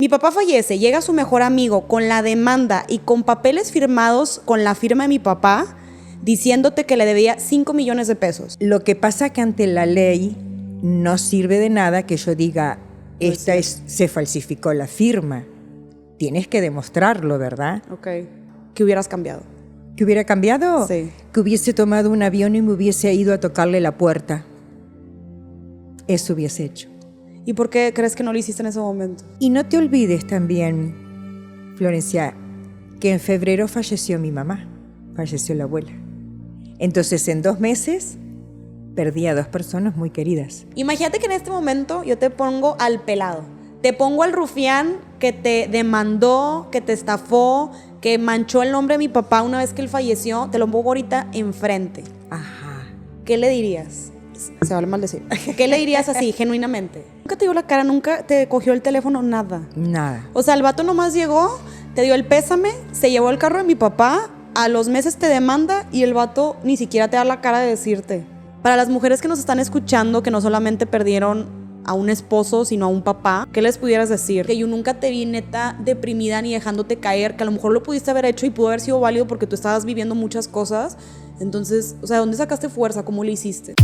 Mi papá fallece, llega su mejor amigo con la demanda y con papeles firmados con la firma de mi papá diciéndote que le debía 5 millones de pesos. Lo que pasa es que ante la ley no sirve de nada que yo diga, se falsificó la firma. Tienes que demostrarlo, ¿verdad? Ok. ¿Qué hubieras cambiado? ¿Qué hubiera cambiado? Sí. Que hubiese tomado un avión y me hubiese ido a tocarle la puerta. Eso hubiese hecho. ¿Y por qué crees que no lo hiciste en ese momento? Y no te olvides también, Florencia, que en febrero falleció mi mamá, falleció la abuela. Entonces, en 2 meses, perdí a 2 personas muy queridas. Imagínate que en este momento yo te pongo al pelado. Te pongo al rufián que te demandó, que te estafó, que manchó el nombre de mi papá una vez que él falleció. Te lo pongo ahorita enfrente. Ajá. ¿Qué le dirías? Se vale mal decir. ¿Qué le dirías así, genuinamente? Nunca te dio la cara, nunca te cogió el teléfono, nada. Nada. O sea, el vato nomás llegó, te dio el pésame, se llevó el carro de mi papá, a los meses te demanda y el vato ni siquiera te da la cara de decirte. Para las mujeres que nos están escuchando, que no solamente perdieron a un esposo, sino a un papá, ¿qué les pudieras decir? Que yo nunca te vi neta deprimida ni dejándote caer, que a lo mejor lo pudiste haber hecho y pudo haber sido válido porque tú estabas viviendo muchas cosas. Entonces, o sea, ¿dónde sacaste fuerza? ¿Cómo le hiciste?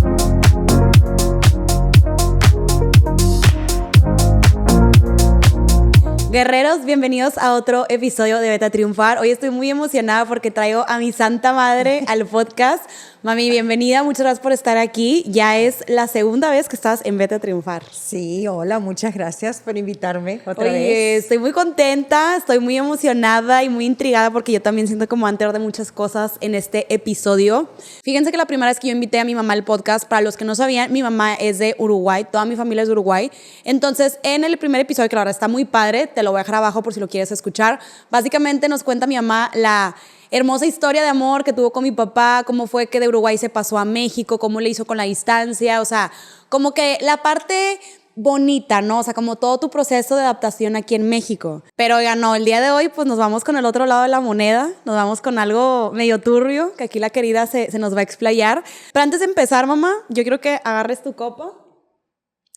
Guerreros, bienvenidos a otro episodio de Vete a Triunfar. Hoy estoy muy emocionada porque traigo a mi santa madre al podcast. Mami, bienvenida, muchas gracias por estar aquí. Ya es la segunda vez que estás en Vete a Triunfar. Sí, hola, muchas gracias por invitarme otra vez. vez. Estoy muy contenta, estoy muy emocionada y muy intrigada porque yo también siento como antes de muchas cosas en este episodio. Fíjense que la primera vez que yo invité a mi mamá al podcast, para los que no sabían, mi mamá es de Uruguay, toda mi familia es de Uruguay. Entonces, en el primer episodio, que la verdad está muy padre, te lo voy a dejar abajo por si lo quieres escuchar. Básicamente nos cuenta mi mamá la hermosa historia de amor que tuvo con mi papá, cómo fue que de Uruguay se pasó a México, cómo le hizo con la distancia, o sea, como que la parte bonita, ¿no? O sea, como todo tu proceso de adaptación aquí en México. Pero oigan, no, el día de hoy pues nos vamos con el otro lado de la moneda, nos vamos con algo medio turbio, que aquí la querida se nos va a explayar. Pero antes de empezar, mamá, yo quiero que agarres tu copa.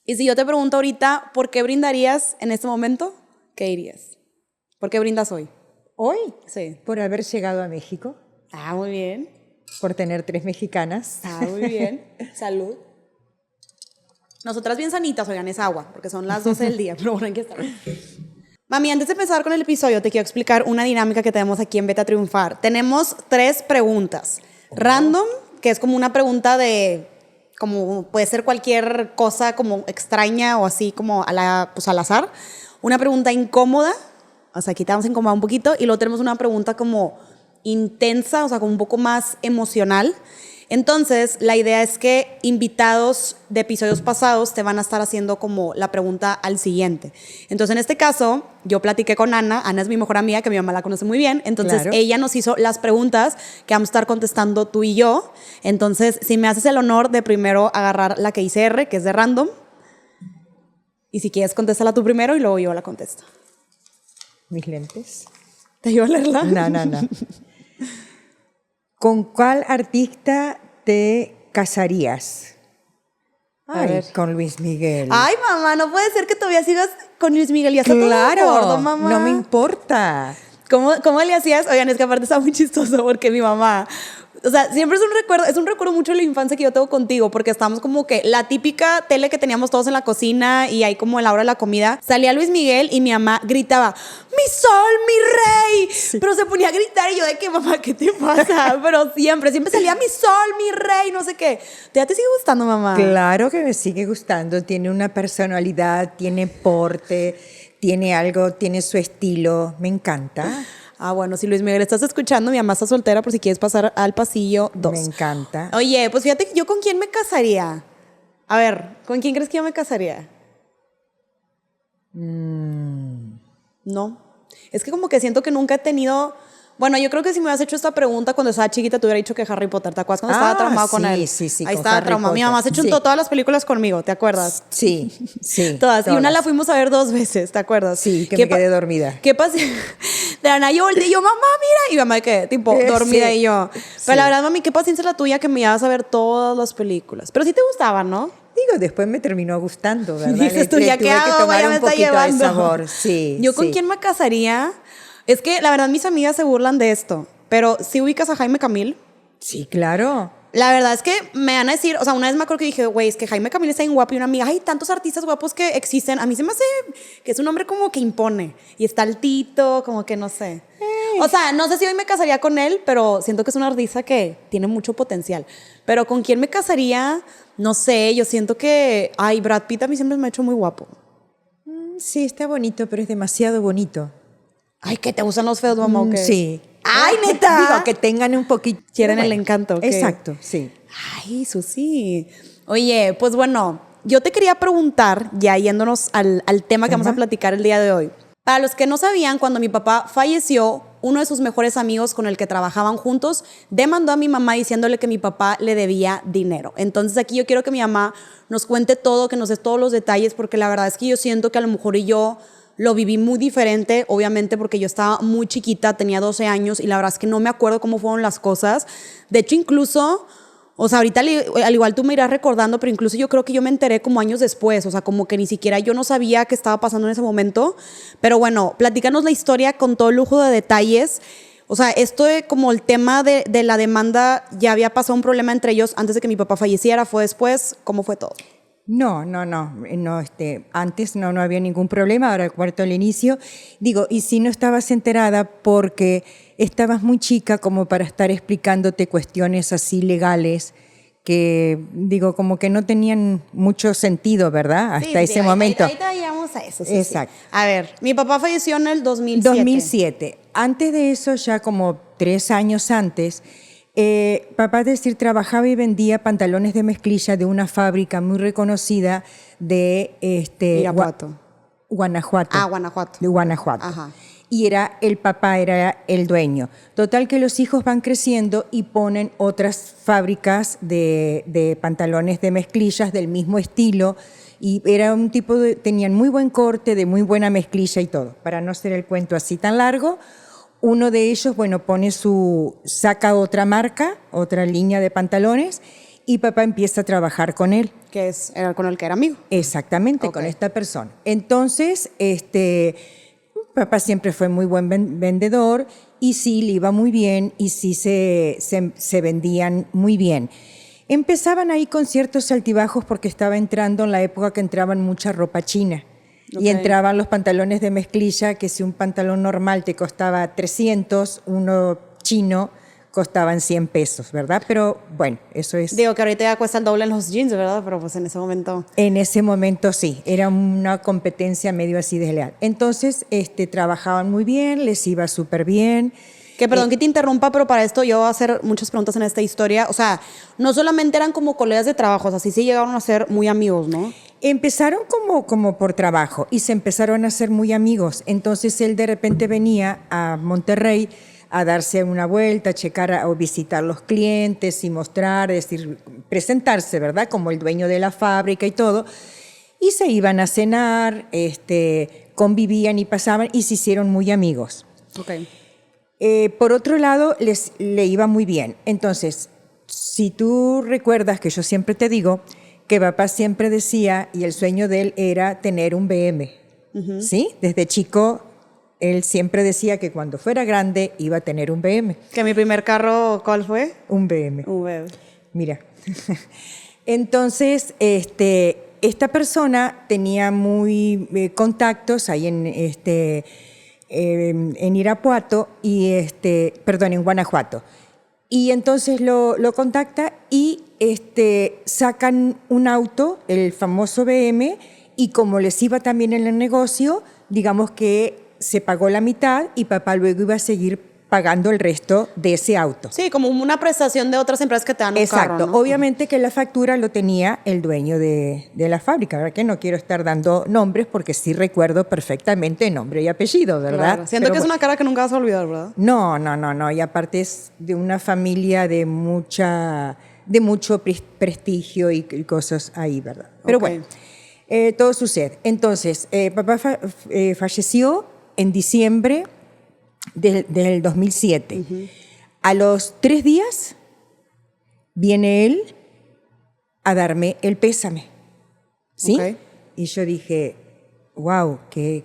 Y si yo te pregunto ahorita, ¿por qué brindarías en este momento? ¿Qué dirías? ¿Por qué brindas hoy? ¿Hoy? Sí. Por haber llegado a México. Ah, muy bien. Por tener 3 mexicanas. Ah, muy bien. Salud. Nosotras bien sanitas, oigan, es agua, porque son las 12 del día, pero bueno, hay que estar. Mami, antes de empezar con el episodio, te quiero explicar una dinámica que tenemos aquí en Vete a Triunfar. Tenemos 3 preguntas. Random, que es como una pregunta de, como puede ser cualquier cosa como extraña o así como al azar. Una pregunta incómoda, o sea, aquí te vamos a incomodar un poquito, y luego tenemos una pregunta como intensa, o sea, como un poco más emocional. Entonces, la idea es que invitados de episodios pasados te van a estar haciendo como la pregunta al siguiente. Entonces, en este caso, yo platiqué con Ana. Ana es mi mejor amiga, que mi mamá la conoce muy bien. Entonces, claro, ella nos hizo las preguntas que vamos a estar contestando tú y yo. Entonces, si me haces el honor de primero agarrar la que hice R, que es de random, y si quieres, contéstala tú primero y luego yo la contesto. Mis lentes. ¿Te ayudo a leerla? No. ¿Con cuál artista te casarías? Ay, con Luis Miguel. Ay, mamá, no puede ser que todavía sigas con Luis Miguel. Ya está claro, todo gordo, mamá. No me importa. ¿Cómo le hacías? Oigan, es que aparte está muy chistoso porque mi mamá, o sea, siempre es un recuerdo mucho de la infancia que yo tengo contigo, porque estábamos como que la típica tele que teníamos todos en la cocina y ahí como en la hora de la comida, salía Luis Miguel y mi mamá gritaba, ¡mi sol, mi rey! Sí. Pero se ponía a gritar y yo de que, mamá, ¿qué te pasa? Pero siempre salía, ¡mi sol, mi rey! No sé qué. ¿Ya te sigue gustando, mamá? Claro que me sigue gustando. Tiene una personalidad, tiene porte, tiene algo, tiene su estilo. Me encanta. Ah, bueno, si Luis Miguel estás escuchando, mi mamá está soltera por si quieres pasar al pasillo 2. Me encanta. Oye, pues fíjate, ¿yo con quién me casaría? A ver, ¿con quién crees que yo me casaría? No. Es que como que siento que nunca he tenido... Bueno, yo creo que si me hubieras hecho esta pregunta cuando estaba chiquita, te hubiera dicho que Harry Potter. ¿Te acuerdas cuando estaba traumado con él? Sí. Ahí estaba traumado. Mi mamá se chuntó todas las películas conmigo, ¿te acuerdas? Sí. Todas. Y una la fuimos a ver 2 veces, ¿te acuerdas? Sí, que me quedé dormida. ¿Qué pasó? De la nada yo volteé y yo, mamá, mira. Y mi mamá, ¿qué? Tipo, dormida y yo. Pero la verdad, mami, qué paciencia la tuya que me ibas a ver todas las películas. Pero sí te gustaban, ¿no? Digo, después me terminó gustando, ¿verdad? Dices tú, Le ya tuve que hago, tomar vaya, me un está poquito de llevando. sabor, sí. ¿Yo con sí. quién me casaría? Es que la verdad mis amigas se burlan de esto, pero si ubicas a Jaime Camil. Sí, claro. La verdad es que me van a decir, o sea, una vez me acuerdo que dije, güey, es que Jaime Camil está bien guapo y una amiga, hay tantos artistas guapos que existen. A mí se me hace que es un hombre como que impone y está altito, como que no sé. O sea, no sé si hoy me casaría con él, pero siento que es un artista que tiene mucho potencial. Pero con quién me casaría, no sé, yo siento que, ay, Brad Pitt a mí siempre me ha hecho muy guapo. Sí, está bonito, pero es demasiado bonito. Ay, ¿qué te gustan los feos, mamá? ¿O qué? Sí. Ay, neta. Digo, que tengan un poquito... Quieren el encanto, ¿o qué? Exacto, sí. Ay, Susi. Oye, pues bueno, yo te quería preguntar, ya yéndonos al tema que vamos a platicar el día de hoy. Para los que no sabían, cuando mi papá falleció, uno de sus mejores amigos con el que trabajaban juntos demandó a mi mamá diciéndole que mi papá le debía dinero. Entonces aquí yo quiero que mi mamá nos cuente todo, que nos dé todos los detalles, porque la verdad es que yo siento que a lo mejor yo lo viví muy diferente, obviamente porque yo estaba muy chiquita, tenía 12 años y la verdad es que no me acuerdo cómo fueron las cosas. De hecho, incluso, o sea, ahorita al igual tú me irás recordando, pero incluso yo creo que yo me enteré como años después, o sea, como que ni siquiera yo no sabía qué estaba pasando en ese momento. Pero bueno, platícanos la historia con todo lujo de detalles. O sea, esto de como el tema de la demanda, ya había pasado un problema entre ellos antes de que mi papá falleciera, ¿fue después? ¿Cómo fue todo? No, antes no había ningún problema, ahora cuarto al inicio. Digo, y si no estabas enterada porque estabas muy chica como para estar explicándote cuestiones así legales que, digo, como que no tenían mucho sentido, ¿verdad? Hasta ese momento. Ahí te llegamos a eso. Sí, exacto. Sí. A ver, mi papá falleció en el 2007. 2007. Antes de eso, ya como 3 años antes, papá, es decir, trabajaba y vendía pantalones de mezclilla de una fábrica muy reconocida de Irapuato. Guanajuato. Ah, Guanajuato. De Guanajuato. Ajá. Y el papá era el dueño. Total que los hijos van creciendo y ponen otras fábricas de pantalones de mezclillas del mismo estilo. Y era un tipo tenían muy buen corte, de muy buena mezclilla y todo. Para no hacer el cuento así tan largo, uno de ellos, bueno, saca otra marca, otra línea de pantalones y papá empieza a trabajar con él. Que era con el que era amigo. Exactamente, Okay. con esta persona. Entonces, papá siempre fue muy buen vendedor y sí, le iba muy bien y sí se vendían muy bien. Empezaban ahí con ciertos altibajos porque estaba entrando en la época que entraban mucha ropa china. Okay. Y entraban los pantalones de mezclilla, que si un pantalón normal te costaba 300, uno chino costaban 100 pesos, ¿verdad? Pero bueno, eso es... Digo que ahorita ya cuesta el doble en los jeans, ¿verdad? Pero pues en ese momento... En ese momento sí, era una competencia medio así desleal. Entonces, trabajaban muy bien, les iba súper bien. Que perdón que te interrumpa, pero para esto yo voy a hacer muchas preguntas en esta historia. O sea, no solamente eran como colegas de trabajo, o sea, sí llegaron a ser muy amigos, ¿no? Empezaron como por trabajo y se empezaron a ser muy amigos. Entonces él de repente venía a Monterrey a darse una vuelta, a checar o visitar los clientes y mostrar, es decir, presentarse, ¿verdad? Como el dueño de la fábrica y todo. Y se iban a cenar, convivían y pasaban y se hicieron muy amigos. Okay. Por otro lado, le iba muy bien. Entonces, si tú recuerdas que yo siempre te digo que papá siempre decía, y el sueño de él era tener un BM, ¿sí? Desde chico, él siempre decía que cuando fuera grande iba a tener un BM. ¿Que mi primer carro cuál fue? Un BM. Un BM. Mira. Entonces, esta persona tenía muy contactos ahí en Irapuato en Guanajuato. Y entonces lo contacta y sacan un auto, el famoso BM, y como les iba también en el negocio, digamos que se pagó la mitad y papá luego iba a seguir pagando el resto de ese auto. Sí, como una prestación de otras empresas que te dan un Exacto. carro, ¿no? Obviamente que la factura lo tenía el dueño de la fábrica, ¿verdad? Que no quiero estar dando nombres porque sí recuerdo perfectamente nombre y apellido, ¿verdad? Claro. Siento que es una cara que nunca vas a olvidar, ¿verdad? No. Y aparte es de una familia de mucho prestigio y cosas ahí, ¿verdad? Pero Okay. Bueno, todo sucede. Entonces, papá falleció en diciembre del 2007. A los 3 días viene él a darme el pésame. ¿sí? Ok. Y yo dije, wow, qué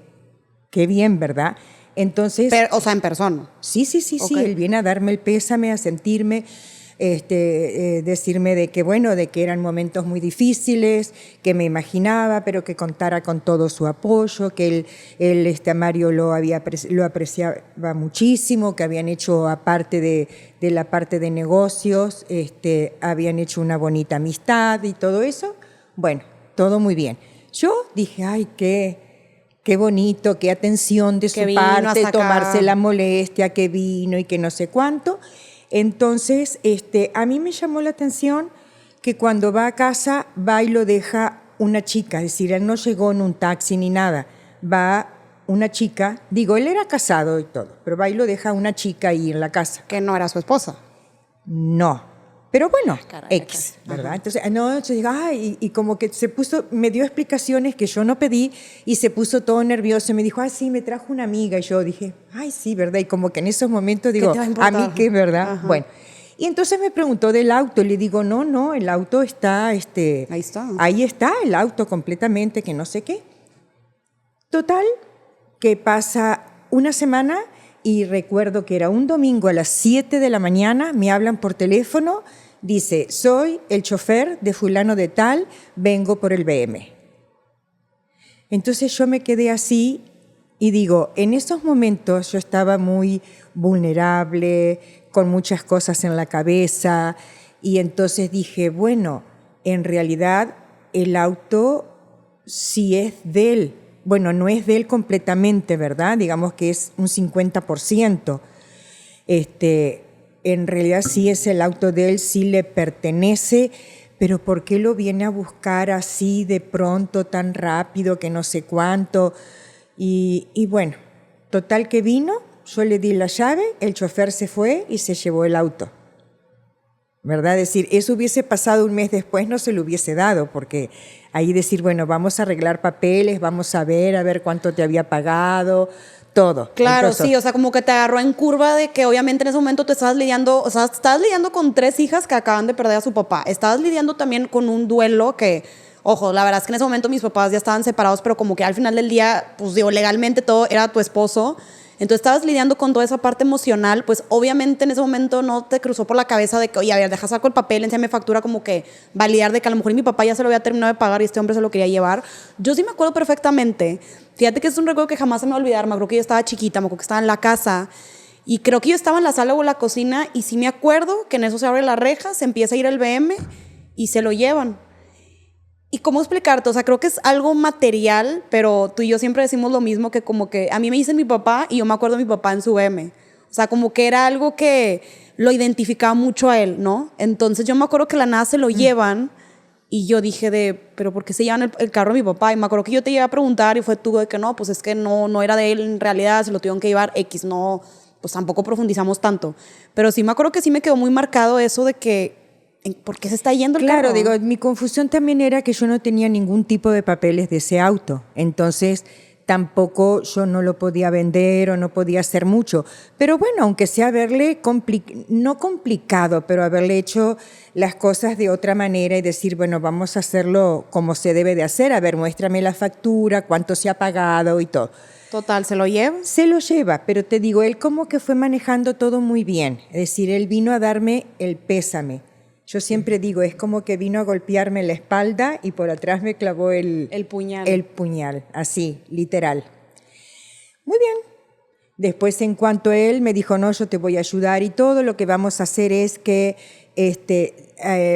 bien, ¿verdad? Entonces... O sea, en persona. Sí, Ok. él viene a darme el pésame, a sentirme, decirme de que, bueno, de que eran momentos muy difíciles, que me imaginaba, pero que contara con todo su apoyo, que él a Mario lo apreciaba muchísimo, que habían hecho, aparte de la parte de negocios, habían hecho una bonita amistad y todo eso. Bueno, todo muy bien. Yo dije, ay, qué bonito, qué atención de Que su vino parte, hasta acá. tomarse la molestia, que vino y que no sé cuánto. Entonces, a mí me llamó la atención que cuando va a casa, va y lo deja una chica, es decir, él no llegó en un taxi ni nada, va una chica, digo, él era casado y todo, pero va y lo deja una chica ahí en la casa. Que no era su esposa. No. Pero bueno, Caray, X, caray. ¿verdad? Entonces, no, yo digo, ay, y como que se puso, me dio explicaciones que yo no pedí y se puso todo nervioso y me dijo, sí, me trajo una amiga. Y yo dije, ay, sí, ¿verdad? Y como que en esos momentos digo, te va a ¿a importar? mí qué, verdad? Ajá. Bueno, y entonces me preguntó del auto y le digo, no, el auto está, Ahí está. ahí está el auto completamente, que no sé qué. Total, que pasa una semana y recuerdo que era un domingo a las 7 de la mañana, me hablan por teléfono, dice, soy el chofer de fulano de tal, vengo por el BM. Entonces yo me quedé así y digo, en esos momentos yo estaba muy vulnerable, con muchas cosas en la cabeza, y entonces dije, bueno, en realidad el auto sí es de él. Bueno, no es de él completamente, ¿verdad? Digamos que es un 50%. En realidad sí es el auto de él, sí le pertenece, pero ¿por qué lo viene a buscar así de pronto, tan rápido, que no sé cuánto? Y bueno, total que vino, yo le di la llave, el chofer se fue y se llevó el auto. ¿Verdad? Es decir, eso hubiese pasado un mes después, no se lo hubiese dado, porque ahí decir, bueno, vamos a arreglar papeles, vamos a ver cuánto te había pagado, todo. Claro, Entonces, sí, o sea, como que te agarró en curva de que obviamente en ese momento te estabas lidiando, o sea, estabas lidiando con 3 hijas que acaban de perder a su papá. Estabas lidiando también con un duelo que, ojo, la verdad es que en ese momento mis papás ya estaban separados, pero como que al final del día, pues digo, legalmente todo era tu esposo. Entonces estabas lidiando con toda esa parte emocional, pues obviamente en ese momento no te cruzó por la cabeza de que, oye, a ver, deja saco el papel, enséñame factura, como que validar de que a lo mejor mi papá ya se lo había terminado de pagar y este hombre se lo quería llevar. Yo sí me acuerdo perfectamente, fíjate que es un recuerdo que jamás se me va a olvidar, me acuerdo que yo estaba chiquita, me acuerdo que estaba en la casa y creo que yo estaba en la sala o en la cocina y sí me acuerdo que en eso se abre la reja, se empieza a ir el BM y se lo llevan. ¿Y cómo explicarte? O sea, creo que es algo material, pero tú y yo siempre decimos lo mismo, que como que a mí me dice mi papá y yo me acuerdo de mi papá en su BM. O sea, como que era algo que lo identificaba mucho a él, ¿no? Entonces yo me acuerdo que la nada se lo llevan y yo dije pero ¿por qué se llevan el carro de mi papá? Y me acuerdo que yo te iba a preguntar y fue tú de que no, pues es que no era de él en realidad, se lo tuvieron que llevar X, no, pues tampoco profundizamos tanto. Pero sí me acuerdo que sí me quedó muy marcado eso de que ¿por qué se está yendo el claro, carro? digo, mi confusión también era que yo no tenía ningún tipo de papeles de ese auto, entonces tampoco yo no lo podía vender o no podía hacer mucho. Pero bueno, aunque sea haberle, no complicado, pero haberle hecho las cosas de otra manera y decir, bueno, vamos a hacerlo como se debe de hacer, a ver, muéstrame la factura, cuánto se ha pagado y todo. Total, ¿se lo lleva? Se lo lleva, pero te digo, él como que fue manejando todo muy bien, es decir, él vino a darme el pésame. Yo siempre digo, es como que vino a golpearme la espalda y por atrás me clavó el puñal. El puñal, así, literal. Muy bien. Después, en cuanto a él, me dijo, no, yo te voy a ayudar y todo lo que vamos a hacer es que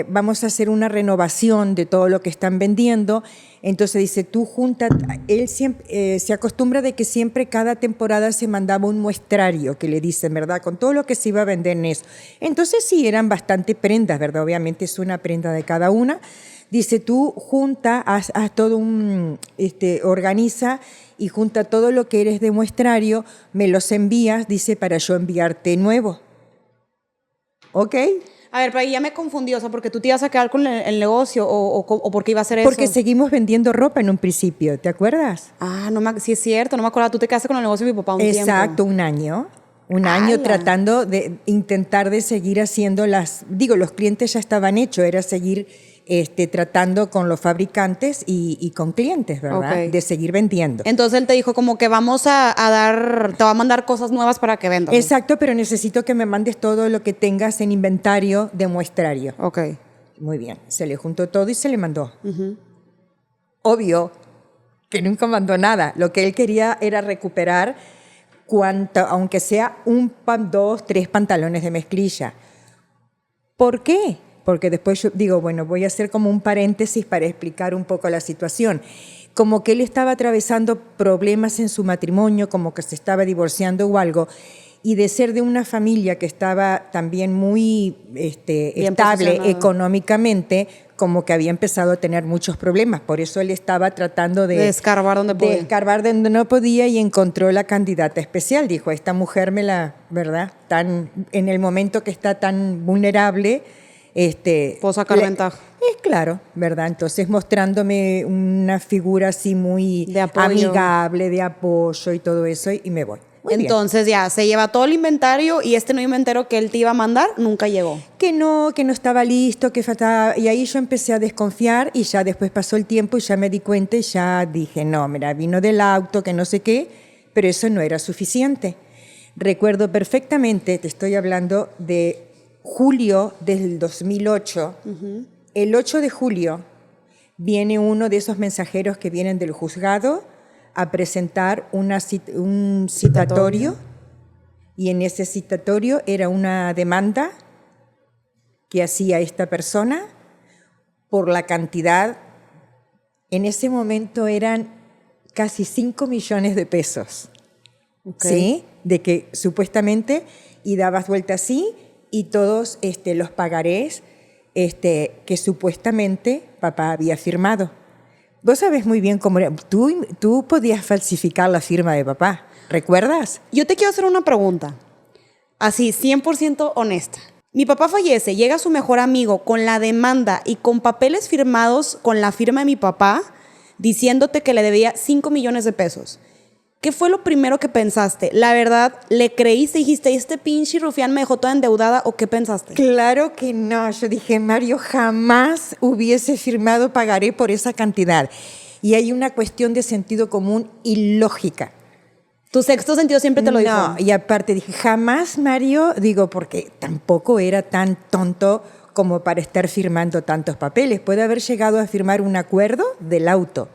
vamos a hacer una renovación de todo lo que están vendiendo. Entonces dice, tú junta, él siempre, se acostumbra de que siempre cada temporada se mandaba un muestrario, que le dicen, ¿verdad? Con todo lo que se iba a vender en eso. Entonces sí, eran bastante prendas, ¿verdad? Obviamente es una prenda de cada una. Dice, tú junta, haz todo organiza y junta todo lo que eres de muestrario, me los envías, dice, para yo enviarte nuevo. ¿Ok? A ver, pero ahí ya me confundí, o sea, porque tú te ibas a quedar con el negocio o porque iba a hacer eso. Porque seguimos vendiendo ropa en un principio, ¿te acuerdas? Ah, sí es cierto, no me acuerdo, tú te quedaste con el negocio de mi papá un tiempo. Exacto, un año. Un año ¡Hala! Tratando de intentar de seguir haciendo los clientes ya estaban hechos, era seguir tratando con los fabricantes y con clientes, ¿verdad? Ok. De seguir vendiendo. Entonces él te dijo como que te va a mandar cosas nuevas para que vendas. Exacto, pero necesito que me mandes todo lo que tengas en inventario de muestrario. Ok. Muy bien, se le juntó todo y se le mandó. Obvio que nunca mandó nada. Lo que él quería era recuperar aunque sea 2, 3 pantalones de mezclilla. ¿Por qué? Porque después yo digo, bueno, voy a hacer como un paréntesis para explicar un poco la situación. Como que él estaba atravesando problemas en su matrimonio, como que se estaba divorciando o algo, y de ser de una familia que estaba también muy estable posicionada económicamente, como que había empezado a tener muchos problemas. Por eso él estaba tratando De escarbar donde podía. de escarbar donde no podía y encontró la candidata especial. Dijo, esta mujer ¿verdad? En el momento que está tan vulnerable, Puedo sacar ventaja. Es claro, ¿verdad? Entonces mostrándome una figura así muy De apoyo. amigable, de apoyo y todo eso, y me voy. Muy bien. Entonces ya, se lleva todo el inventario y este nuevo inventario que él te iba a mandar nunca llegó. Que no estaba listo, que faltaba. Y ahí yo empecé a desconfiar y ya después pasó el tiempo y ya me di cuenta y ya dije, no, mira, vino del auto, que no sé qué, pero eso no era suficiente. Recuerdo perfectamente, te estoy hablando de julio del 2008. El 8 de julio viene uno de esos mensajeros que vienen del juzgado a presentar un citatorio, y en ese citatorio era una demanda que hacía esta persona por la cantidad, en ese momento eran casi 5 millones de pesos, ¿sí? De que supuestamente, y dabas vuelta así, y todos los pagarés que supuestamente papá había firmado. Vos sabés muy bien cómo era. Tú podías falsificar la firma de papá, ¿recuerdas? Yo te quiero hacer una pregunta, así 100% honesta. Mi papá fallece, llega su mejor amigo con la demanda y con papeles firmados con la firma de mi papá diciéndote que le debía 5 millones de pesos. ¿Qué fue lo primero que pensaste? ¿La verdad le creíste y dijiste, este pinche rufián me dejó toda endeudada o qué pensaste? Claro que no. Yo dije, Mario jamás hubiese firmado pagaré por esa cantidad. Y hay una cuestión de sentido común y lógica. Tu sexto sentido siempre te lo dijo. No, y aparte dije, jamás, Mario, digo, porque tampoco era tan tonto como para estar firmando tantos papeles. Puede haber llegado a firmar un acuerdo del auto,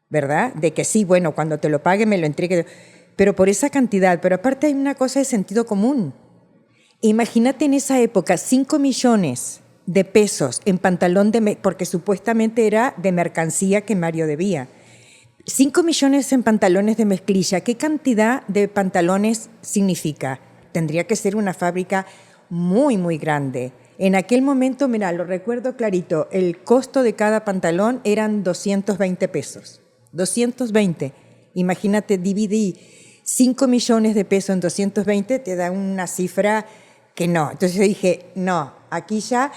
¿verdad? De que sí, bueno, cuando te lo pague me lo entregue, pero por esa cantidad. Pero aparte hay una cosa de sentido común. Imagínate en esa época 5 millones de pesos en pantalón porque supuestamente era de mercancía que Mario debía. 5 millones en pantalones de mezclilla. ¿Qué cantidad de pantalones significa? Tendría que ser una fábrica muy, muy grande. En aquel momento, mira, lo recuerdo clarito, el costo de cada pantalón eran 220 pesos. 220. Imagínate, dividí 5 millones de pesos en 220, te da una cifra que no. Entonces yo dije, no, aquí ya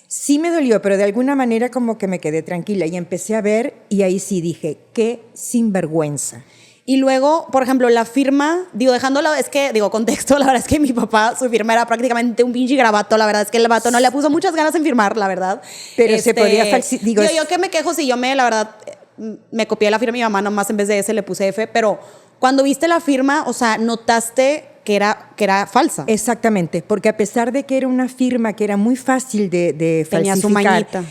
sí me dolió, pero de alguna manera como que me quedé tranquila y empecé a ver y ahí sí dije, qué sinvergüenza. Y luego, por ejemplo, la firma, contexto, la verdad es que mi papá, su firma era prácticamente un pinche gravato, la verdad es que el vato no le puso muchas ganas en firmar, la verdad. Pero se podía falsificar. Yo que me quejo, si yo la verdad, me copié la firma de mi mamá, nomás en vez de S le puse F, pero cuando viste la firma, o sea, notaste que era falsa. Exactamente, porque a pesar de que era una firma que era muy fácil de tenía falsificar, su mañita.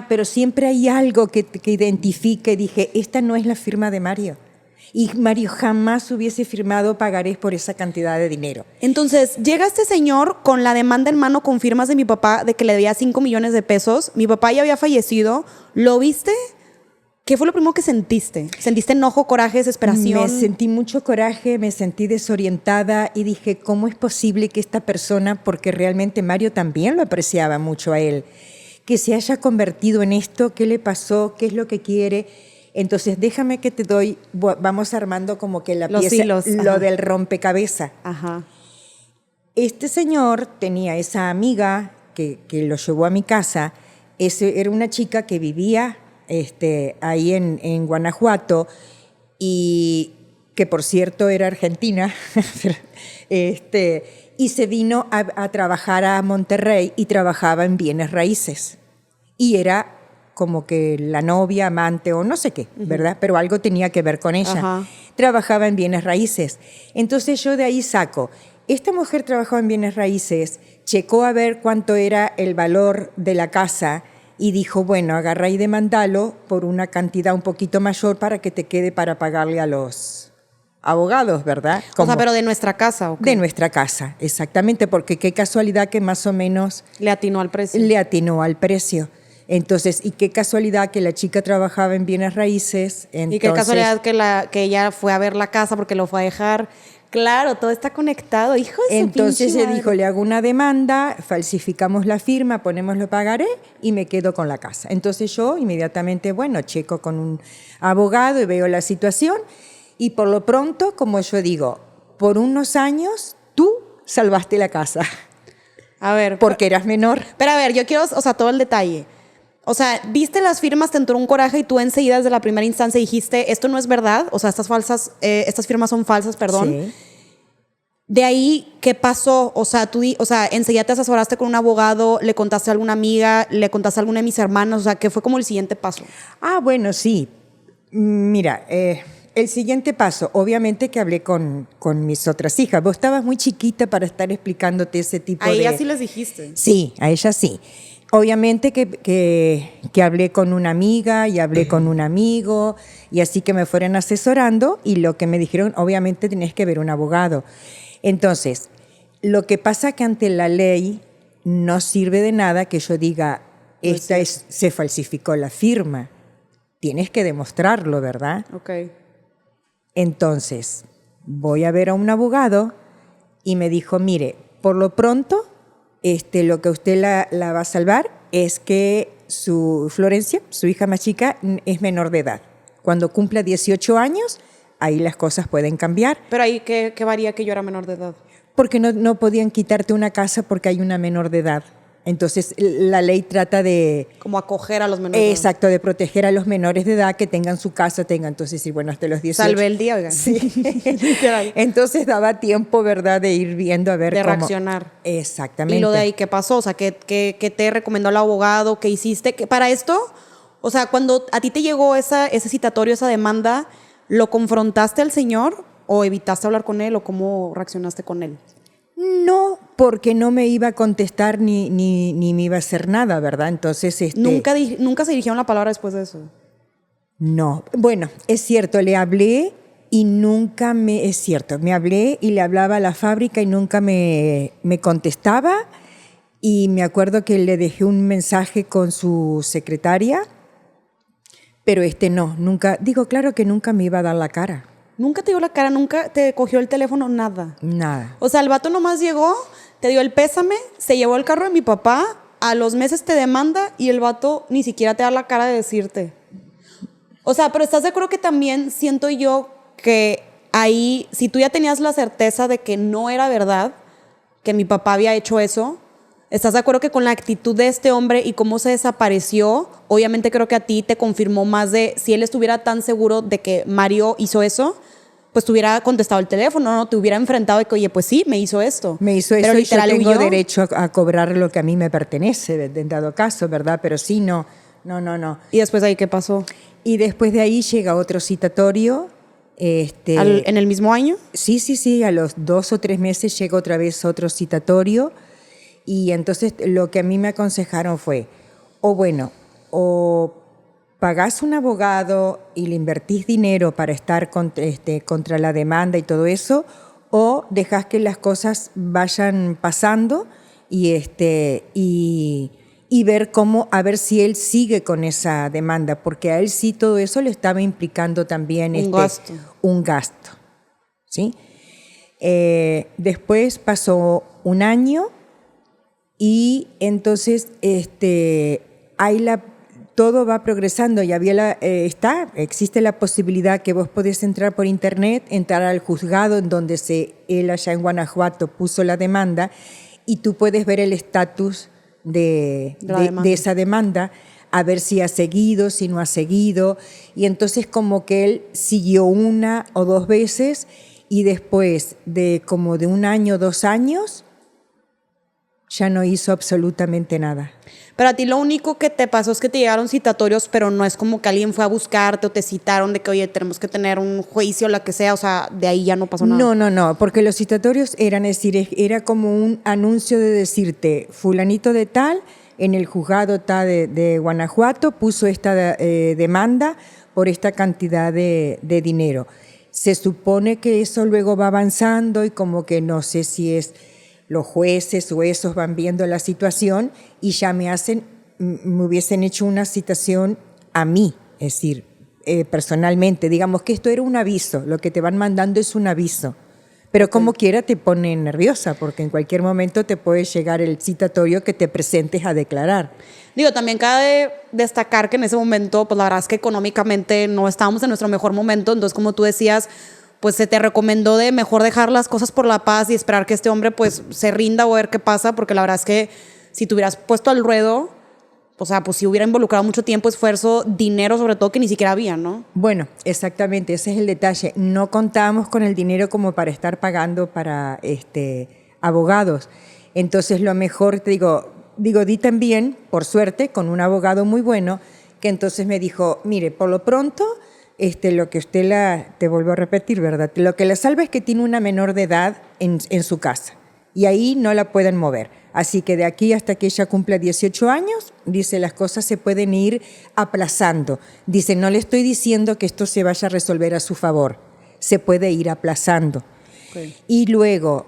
Pero siempre hay algo que identifique. Dije, esta no es la firma de Mario. Y Mario jamás hubiese firmado pagarés por esa cantidad de dinero. Entonces, llega este señor con la demanda en mano con firmas de mi papá de que le debía 5 millones de pesos. Mi papá ya había fallecido. ¿Lo viste? ¿Qué fue lo primero que sentiste? ¿Sentiste enojo, coraje, desesperación? Me sentí mucho coraje, me sentí desorientada y dije, ¿cómo es posible que esta persona, porque realmente Mario también lo apreciaba mucho a él, que se haya convertido en esto? ¿Qué le pasó? ¿Qué es lo que quiere? Entonces, déjame que te doy, vamos armando como que Los pieza, hilos, lo del rompecabezas. Ajá. Este señor tenía esa amiga que lo llevó a mi casa. Era una chica que vivía ahí en Guanajuato y que por cierto era argentina, y se vino a trabajar a Monterrey y trabajaba en bienes raíces. y era como que la novia, amante o no sé qué, ¿verdad? Pero algo tenía que ver con ella. Ajá. Trabajaba en bienes raíces. Entonces yo de ahí saco, esta mujer trabajaba en bienes raíces, checó a ver cuánto era el valor de la casa y dijo, bueno, agarra y demandalo por una cantidad un poquito mayor para que te quede para pagarle a los abogados, ¿verdad? O sea, pero de nuestra casa, ¿ok? De nuestra casa, exactamente, porque qué casualidad que más o menos Le atinó al precio. le atinó al precio. Entonces, y qué casualidad que la chica trabajaba en bienes raíces. Entonces, Y qué casualidad que ella fue a ver la casa porque lo fue a dejar. Claro, todo está conectado, hijo de su entonces pinche se madre. dijo, le hago una demanda, falsificamos la firma, ponemos lo pagaré y me quedo con la casa. Entonces yo inmediatamente, bueno, checo con un abogado y veo la situación y por lo pronto, como yo digo, por unos años tú salvaste la casa A ver, porque eras menor. pero a ver, yo quiero, o sea, todo el detalle. O sea, viste las firmas, te entró un coraje y tú enseguida desde la primera instancia dijiste, esto no es verdad, o sea, estas firmas son falsas, perdón. Sí. De ahí, ¿qué pasó? O sea, enseguida te asesoraste con un abogado, le contaste a alguna amiga, le contaste a alguna de mis hermanos, o sea, ¿qué fue como el siguiente paso? Ah, bueno, sí. Mira, el siguiente paso, obviamente que hablé con mis otras hijas. Vos estabas muy chiquita para estar explicándote ese tipo A de... ellas sí les dijiste. Sí, a ella sí. Obviamente que hablé con una amiga y hablé con un amigo y así que me fueron asesorando y lo que me dijeron, obviamente tenés que ver un abogado. Entonces, lo que pasa que ante la ley no sirve de nada que yo diga, se falsificó la firma. Tienes que demostrarlo, ¿verdad? Ok. Entonces, voy a ver a un abogado y me dijo, mire, por lo pronto, lo que usted la va a salvar es que Florencia, su hija más chica, es menor de edad. Cuando cumpla 18 años, ahí las cosas pueden cambiar. Pero ahí, ¿qué varía que yo era menor de edad? Porque no podían quitarte una casa porque hay una menor de edad. Entonces, la ley trata de... Como acoger a los menores de edad. Exacto, de proteger a los menores de edad que tengan su casa, entonces, y bueno, hasta los 18. Salvé el día, oigan. Sí. Literal. Entonces daba tiempo, ¿verdad?, de ir viendo a ver De cómo... reaccionar. Exactamente. Y lo de ahí, ¿qué pasó? O sea, ¿qué te recomendó el abogado? ¿Qué hiciste? Que para esto, o sea, cuando a ti te llegó ese citatorio, esa demanda, ¿lo confrontaste al señor o evitaste hablar con él o cómo reaccionaste con él? No, porque no me iba a contestar ni me iba a hacer nada, ¿verdad? Entonces, ¿Nunca se dirigieron la palabra después de eso? No. Bueno, es cierto, le hablé y nunca me... Es cierto, me hablé y le hablaba a la fábrica y nunca me contestaba. Y me acuerdo que le dejé un mensaje con su secretaria, pero no, nunca... Digo, claro que nunca me iba a dar la cara. ¿Nunca te dio la cara? ¿Nunca te cogió el teléfono? Nada. Nada. O sea, el vato nomás llegó, te dio el pésame, se llevó el carro de mi papá, a los meses te demanda y el vato ni siquiera te da la cara de decirte. O sea, pero ¿estás de acuerdo que también siento yo que ahí, si tú ya tenías la certeza de que no era verdad, que mi papá había hecho eso, ¿estás de acuerdo que con la actitud de este hombre y cómo se desapareció, obviamente creo que a ti te confirmó más de si él estuviera tan seguro de que Mario hizo eso, pues te hubiera contestado el teléfono, ¿no? Te hubiera enfrentado de que, oye, pues sí, me hizo esto. Me hizo eso pero y yo literal tengo huyó. derecho a cobrar lo que a mí me pertenece, en dado caso, ¿verdad? Pero sí, no. ¿Y después de ahí qué pasó? Y después de ahí llega otro citatorio. ¿En el mismo año? Sí, a los 2 o 3 meses llega otra vez otro citatorio. Y entonces lo que a mí me aconsejaron fue, o pagás un abogado y le invertís dinero para estar contra la demanda y todo eso, o dejás que las cosas vayan pasando y ver a ver si él sigue con esa demanda, porque a él sí todo eso le estaba implicando también un gasto. ¿Sí? Después pasó un año y entonces todo va progresando y existe la posibilidad que vos podés entrar por internet, entrar al juzgado en donde él allá en Guanajuato puso la demanda y tú puedes ver el estatus de esa demanda, a ver si ha seguido, si no ha seguido, y entonces como que él siguió 1 o 2 veces y después de como de 1 año, 2 años, ya no hizo absolutamente nada. Pero a ti lo único que te pasó es que te llegaron citatorios, pero no es como que alguien fue a buscarte o te citaron de que, oye, tenemos que tener un juicio o la que sea, o sea, de ahí ya no pasó nada. No, porque los citatorios eran, es decir, era como un anuncio de decirte, fulanito de tal, en el juzgado tal de Guanajuato puso esta demanda por esta cantidad de dinero. Se supone que eso luego va avanzando y como que no sé si es los jueces o esos van viendo la situación y ya me hubiesen hecho una citación a mí, es decir, personalmente. Digamos que esto era un aviso, lo que te van mandando es un aviso. Pero como quiera te pone nerviosa porque en cualquier momento te puede llegar el citatorio que te presentes a declarar. Digo, también cabe destacar que en ese momento, pues la verdad es que económicamente no estábamos en nuestro mejor momento, entonces como tú decías, pues se te recomendó de mejor dejar las cosas por la paz y esperar que este hombre pues se rinda o ver qué pasa, porque la verdad es que si te hubieras puesto al ruedo, o sea, pues si hubiera involucrado mucho tiempo, esfuerzo, dinero sobre todo, que ni siquiera había, ¿no? Bueno, exactamente, ese es el detalle. No contábamos con el dinero como para estar pagando para abogados. Entonces, lo mejor, te digo, di también, por suerte, con un abogado muy bueno, que entonces me dijo, mire, por lo pronto, lo que usted te vuelvo a repetir, ¿verdad? Lo que la salva es que tiene una menor de edad en su casa y ahí no la pueden mover. Así que de aquí hasta que ella cumpla 18 años, dice, las cosas se pueden ir aplazando. Dice, no le estoy diciendo que esto se vaya a resolver a su favor, se puede ir aplazando. Okay. Y luego,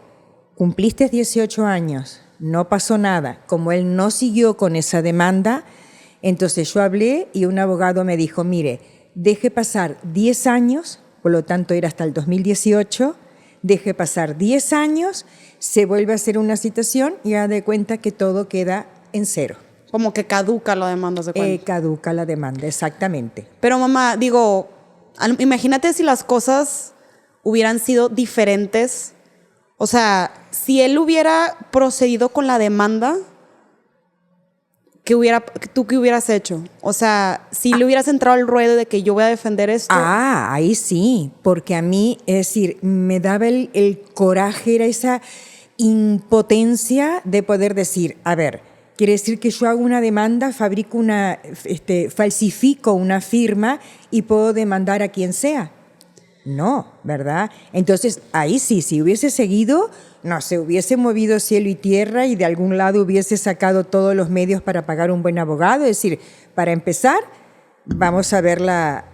cumpliste 18 años, no pasó nada. Como él no siguió con esa demanda, entonces yo hablé y un abogado me dijo, mire, deje pasar 10 años, por lo tanto era hasta el 2018, deje pasar 10 años, se vuelve a hacer una citación y haga de cuenta que todo queda en cero. Como que caduca la demanda, ¿se cuenta? Caduca la demanda, exactamente. Pero mamá, digo, imagínate si las cosas hubieran sido diferentes. O sea, si él hubiera procedido con la demanda, ¿tú qué hubieras hecho? O sea, si le hubieras entrado al ruedo de que yo voy a defender esto. Ahí sí, porque a mí, es decir, me daba el coraje, era esa impotencia de poder decir, a ver, quiere decir que yo hago una demanda, falsifico una firma y puedo demandar a quien sea. No, ¿verdad? Entonces, ahí sí, si hubiese seguido, no, se hubiese movido cielo y tierra y de algún lado hubiese sacado todos los medios para pagar un buen abogado. Es decir, para empezar, vamos a ver la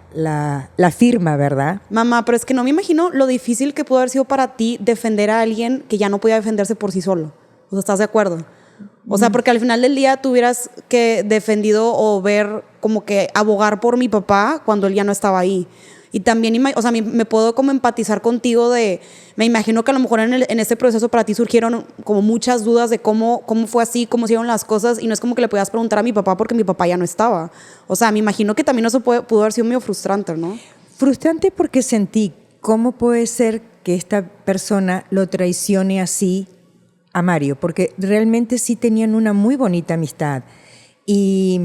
firma, ¿verdad? Mamá, pero es que no me imagino lo difícil que pudo haber sido para ti defender a alguien que ya no podía defenderse por sí solo. O sea, ¿estás de acuerdo? O sea, porque al final del día tuvieras que defendido o ver como que abogar por mi papá cuando él ya no estaba ahí. Y también, o sea, me puedo como empatizar contigo me imagino que a lo mejor en este proceso para ti surgieron como muchas dudas de cómo fue así, cómo se hicieron las cosas, y no es como que le podías preguntar a mi papá porque mi papá ya no estaba. O sea, me imagino que también eso pudo haber sido medio frustrante, ¿no? Frustrante porque sentí, ¿cómo puede ser que esta persona lo traicione así a Mario? Porque realmente sí tenían una muy bonita amistad. Y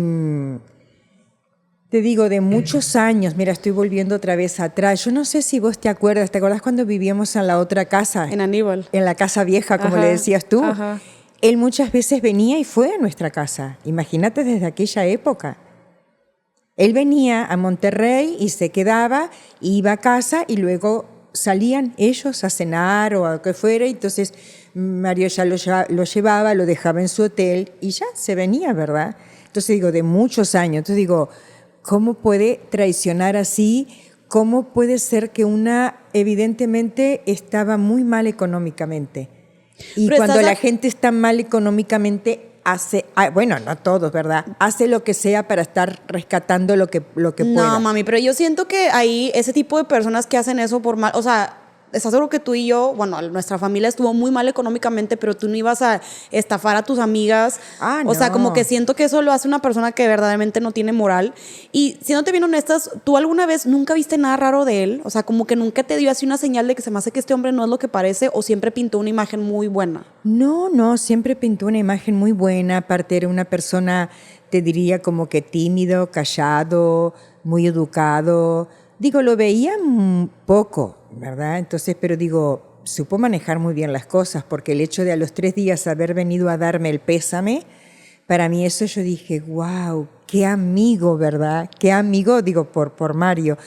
te digo, de muchos años, mira, estoy volviendo otra vez atrás. Yo no sé si vos te acuerdas cuando vivíamos en la otra casa? En Aníbal. En la casa vieja, como le decías tú. Ajá. Él muchas veces venía y fue a nuestra casa. Imagínate desde aquella época. Él venía a Monterrey y se quedaba, iba a casa y luego salían ellos a cenar o a lo que fuera. Entonces Mario ya lo llevaba, lo dejaba en su hotel y ya se venía, ¿verdad? Entonces digo, de muchos años. Entonces digo, ¿cómo puede traicionar así? ¿Cómo puede ser que evidentemente estaba muy mal económicamente? Y pero cuando la gente está mal económicamente, bueno, no todos, ¿verdad? Hace lo que sea para estar rescatando lo que pueda. No, mami, pero yo siento que ahí ese tipo de personas que hacen eso por mal, o sea, ¿estás seguro que tú y yo, bueno, nuestra familia estuvo muy mal económicamente, pero tú no ibas a estafar a tus amigas? No. O sea, como que siento que eso lo hace una persona que verdaderamente no tiene moral. Y siéndote bien honestas, ¿tú alguna vez nunca viste nada raro de él? O sea, como que nunca te dio así una señal de que se me hace que este hombre no es lo que parece, o siempre pintó una imagen muy buena. No, siempre pintó una imagen muy buena. Aparte era una persona, te diría, como que tímido, callado, muy educado. Digo, lo veía poco, ¿verdad? Entonces, pero digo, supo manejar muy bien las cosas, porque el hecho de a los 3 días haber venido a darme el pésame, Para mí eso yo dije, wow, qué amigo, ¿verdad? Qué amigo, digo, por Mario.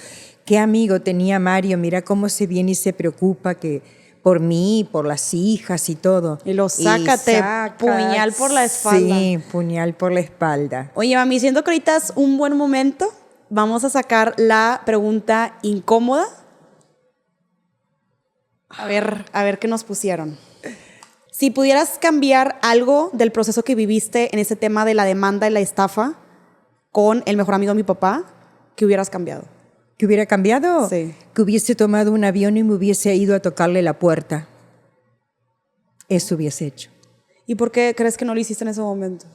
Qué amigo tenía Mario, mira cómo se viene y se preocupa que por mí, por las hijas y todo. Y lo sácate, puñal por la espalda. Sí, puñal por la espalda. Oye, mami, siento que ahorita es un buen momento. Vamos a sacar la pregunta incómoda. A ver qué nos pusieron. Si pudieras cambiar algo del proceso que viviste en ese tema de la demanda y la estafa con el mejor amigo de mi papá, ¿qué hubieras cambiado? ¿Que hubiera cambiado? Sí. Que hubiese tomado un avión y me hubiese ido a tocarle la puerta. Eso hubiese hecho. ¿Y por qué crees que no lo hiciste en ese momento?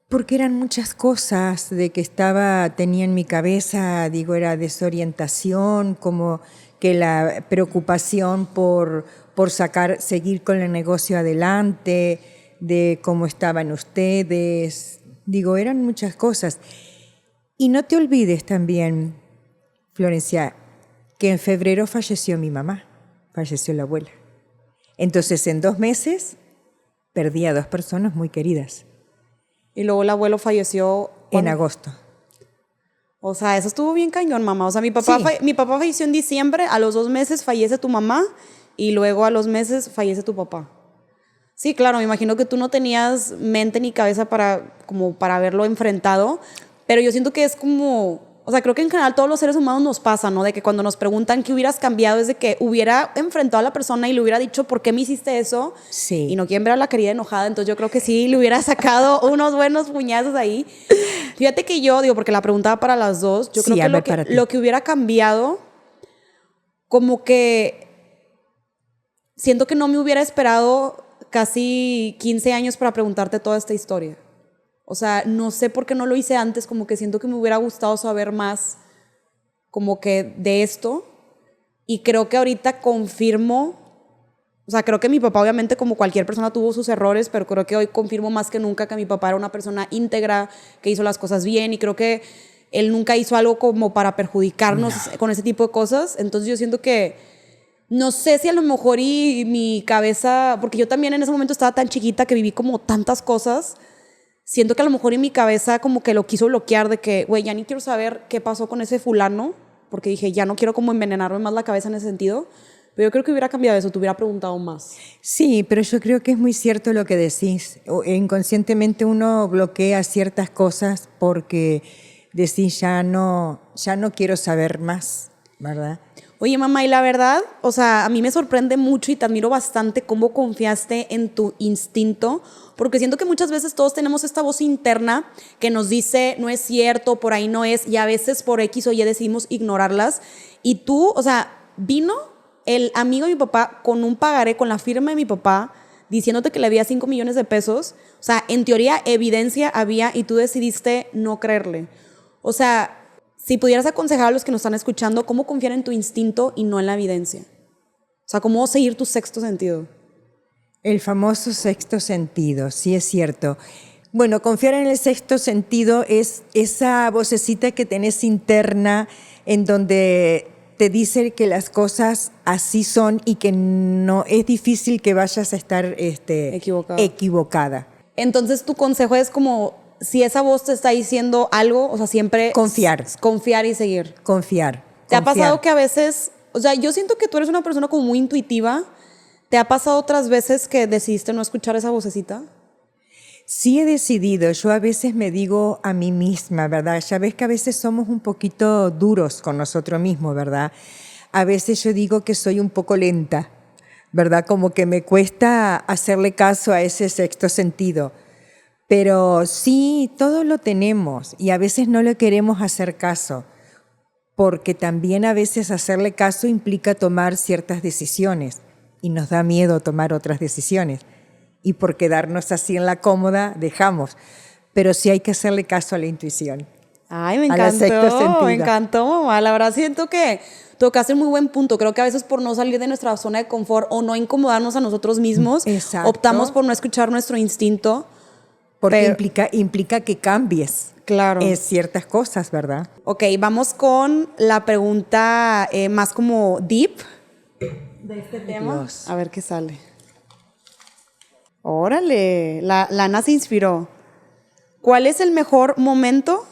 Porque eran muchas cosas de que tenía en mi cabeza, digo, era desorientación, como que la preocupación por seguir con el negocio adelante, de cómo estaban ustedes, digo, eran muchas cosas. Y no te olvides también, Florencia, que en febrero falleció mi mamá, falleció la abuela. Entonces, en 2 meses, perdí a 2 personas muy queridas. Y luego el abuelo falleció En agosto. O sea, eso estuvo bien cañón, mamá. O sea, mi papá falleció en diciembre, a los 2 meses fallece tu mamá y luego a los meses fallece tu papá. Sí, claro, me imagino que tú no tenías mente ni cabeza para haberlo enfrentado, pero yo siento que es como, o sea, creo que en general todos los seres humanos nos pasa, ¿no? De que cuando nos preguntan qué hubieras cambiado es de que hubiera enfrentado a la persona y le hubiera dicho por qué me hiciste eso. Sí. Y no quieren ver a la querida enojada, entonces yo creo que sí le hubiera sacado unos buenos puñazos ahí. Fíjate que yo, digo, porque la preguntaba para las dos, yo creo que lo que hubiera cambiado, como que siento que no me hubiera esperado casi 15 años para preguntarte toda esta historia. O sea, no sé por qué no lo hice antes, como que siento que me hubiera gustado saber más como que de esto. Y creo que ahorita confirmo, o sea, creo que mi papá obviamente como cualquier persona tuvo sus errores, pero creo que hoy confirmo más que nunca que mi papá era una persona íntegra, que hizo las cosas bien y creo que él nunca hizo algo como para perjudicarnos con ese tipo de cosas. Entonces yo siento que no sé si a lo mejor y mi cabeza, porque yo también en ese momento estaba tan chiquita que viví como tantas cosas, siento que a lo mejor en mi cabeza como que lo quiso bloquear de que, güey, ya ni quiero saber qué pasó con ese fulano, porque dije, ya no quiero como envenenarme más la cabeza en ese sentido, pero yo creo que hubiera cambiado eso, te hubiera preguntado más. Sí, pero yo creo que es muy cierto lo que decís. Inconscientemente uno bloquea ciertas cosas porque decís, ya no quiero saber más, ¿verdad? Oye, mamá, y la verdad, o sea, a mí me sorprende mucho y te admiro bastante cómo confiaste en tu instinto, porque siento que muchas veces todos tenemos esta voz interna que nos dice, no es cierto, por ahí no es, y a veces por X o Y decidimos ignorarlas. Y tú, o sea, vino el amigo de mi papá con un pagaré, con la firma de mi papá, diciéndote que le había 5 millones de pesos. O sea, en teoría, evidencia había y tú decidiste no creerle. O sea, si pudieras aconsejar a los que nos están escuchando, ¿cómo confiar en tu instinto y no en la evidencia? O sea, ¿cómo seguir tu sexto sentido? El famoso sexto sentido, sí es cierto. Bueno, confiar en el sexto sentido es esa vocecita que tenés interna en donde te dice que las cosas así son y que no es difícil que vayas a estar equivocada. Entonces, tu consejo es como, si esa voz te está diciendo algo, o sea, siempre confiar y seguir. Confiar. ¿Te ha pasado que a veces, o sea, yo siento que tú eres una persona como muy intuitiva? ¿Te ha pasado otras veces que decidiste no escuchar esa vocecita? Sí he decidido. Yo a veces me digo a mí misma, ¿verdad? Ya ves que a veces somos un poquito duros con nosotros mismos, ¿verdad? A veces yo digo que soy un poco lenta, ¿verdad? Como que me cuesta hacerle caso a ese sexto sentido. Pero sí, todo lo tenemos y a veces no le queremos hacer caso, porque también a veces hacerle caso implica tomar ciertas decisiones y nos da miedo tomar otras decisiones. Y por quedarnos así en la cómoda, dejamos. Pero sí hay que hacerle caso a la intuición. Ay, me encantó, mamá. La verdad siento que tocaste un muy buen punto. Creo que a veces por no salir de nuestra zona de confort o no incomodarnos a nosotros mismos, optamos por no escuchar nuestro instinto. Porque implica que cambies ciertas cosas, ¿verdad? Ok, vamos con la pregunta más como deep de este tema. Dios. A ver qué sale. Órale, la Ana se inspiró. ¿Cuál es el mejor momento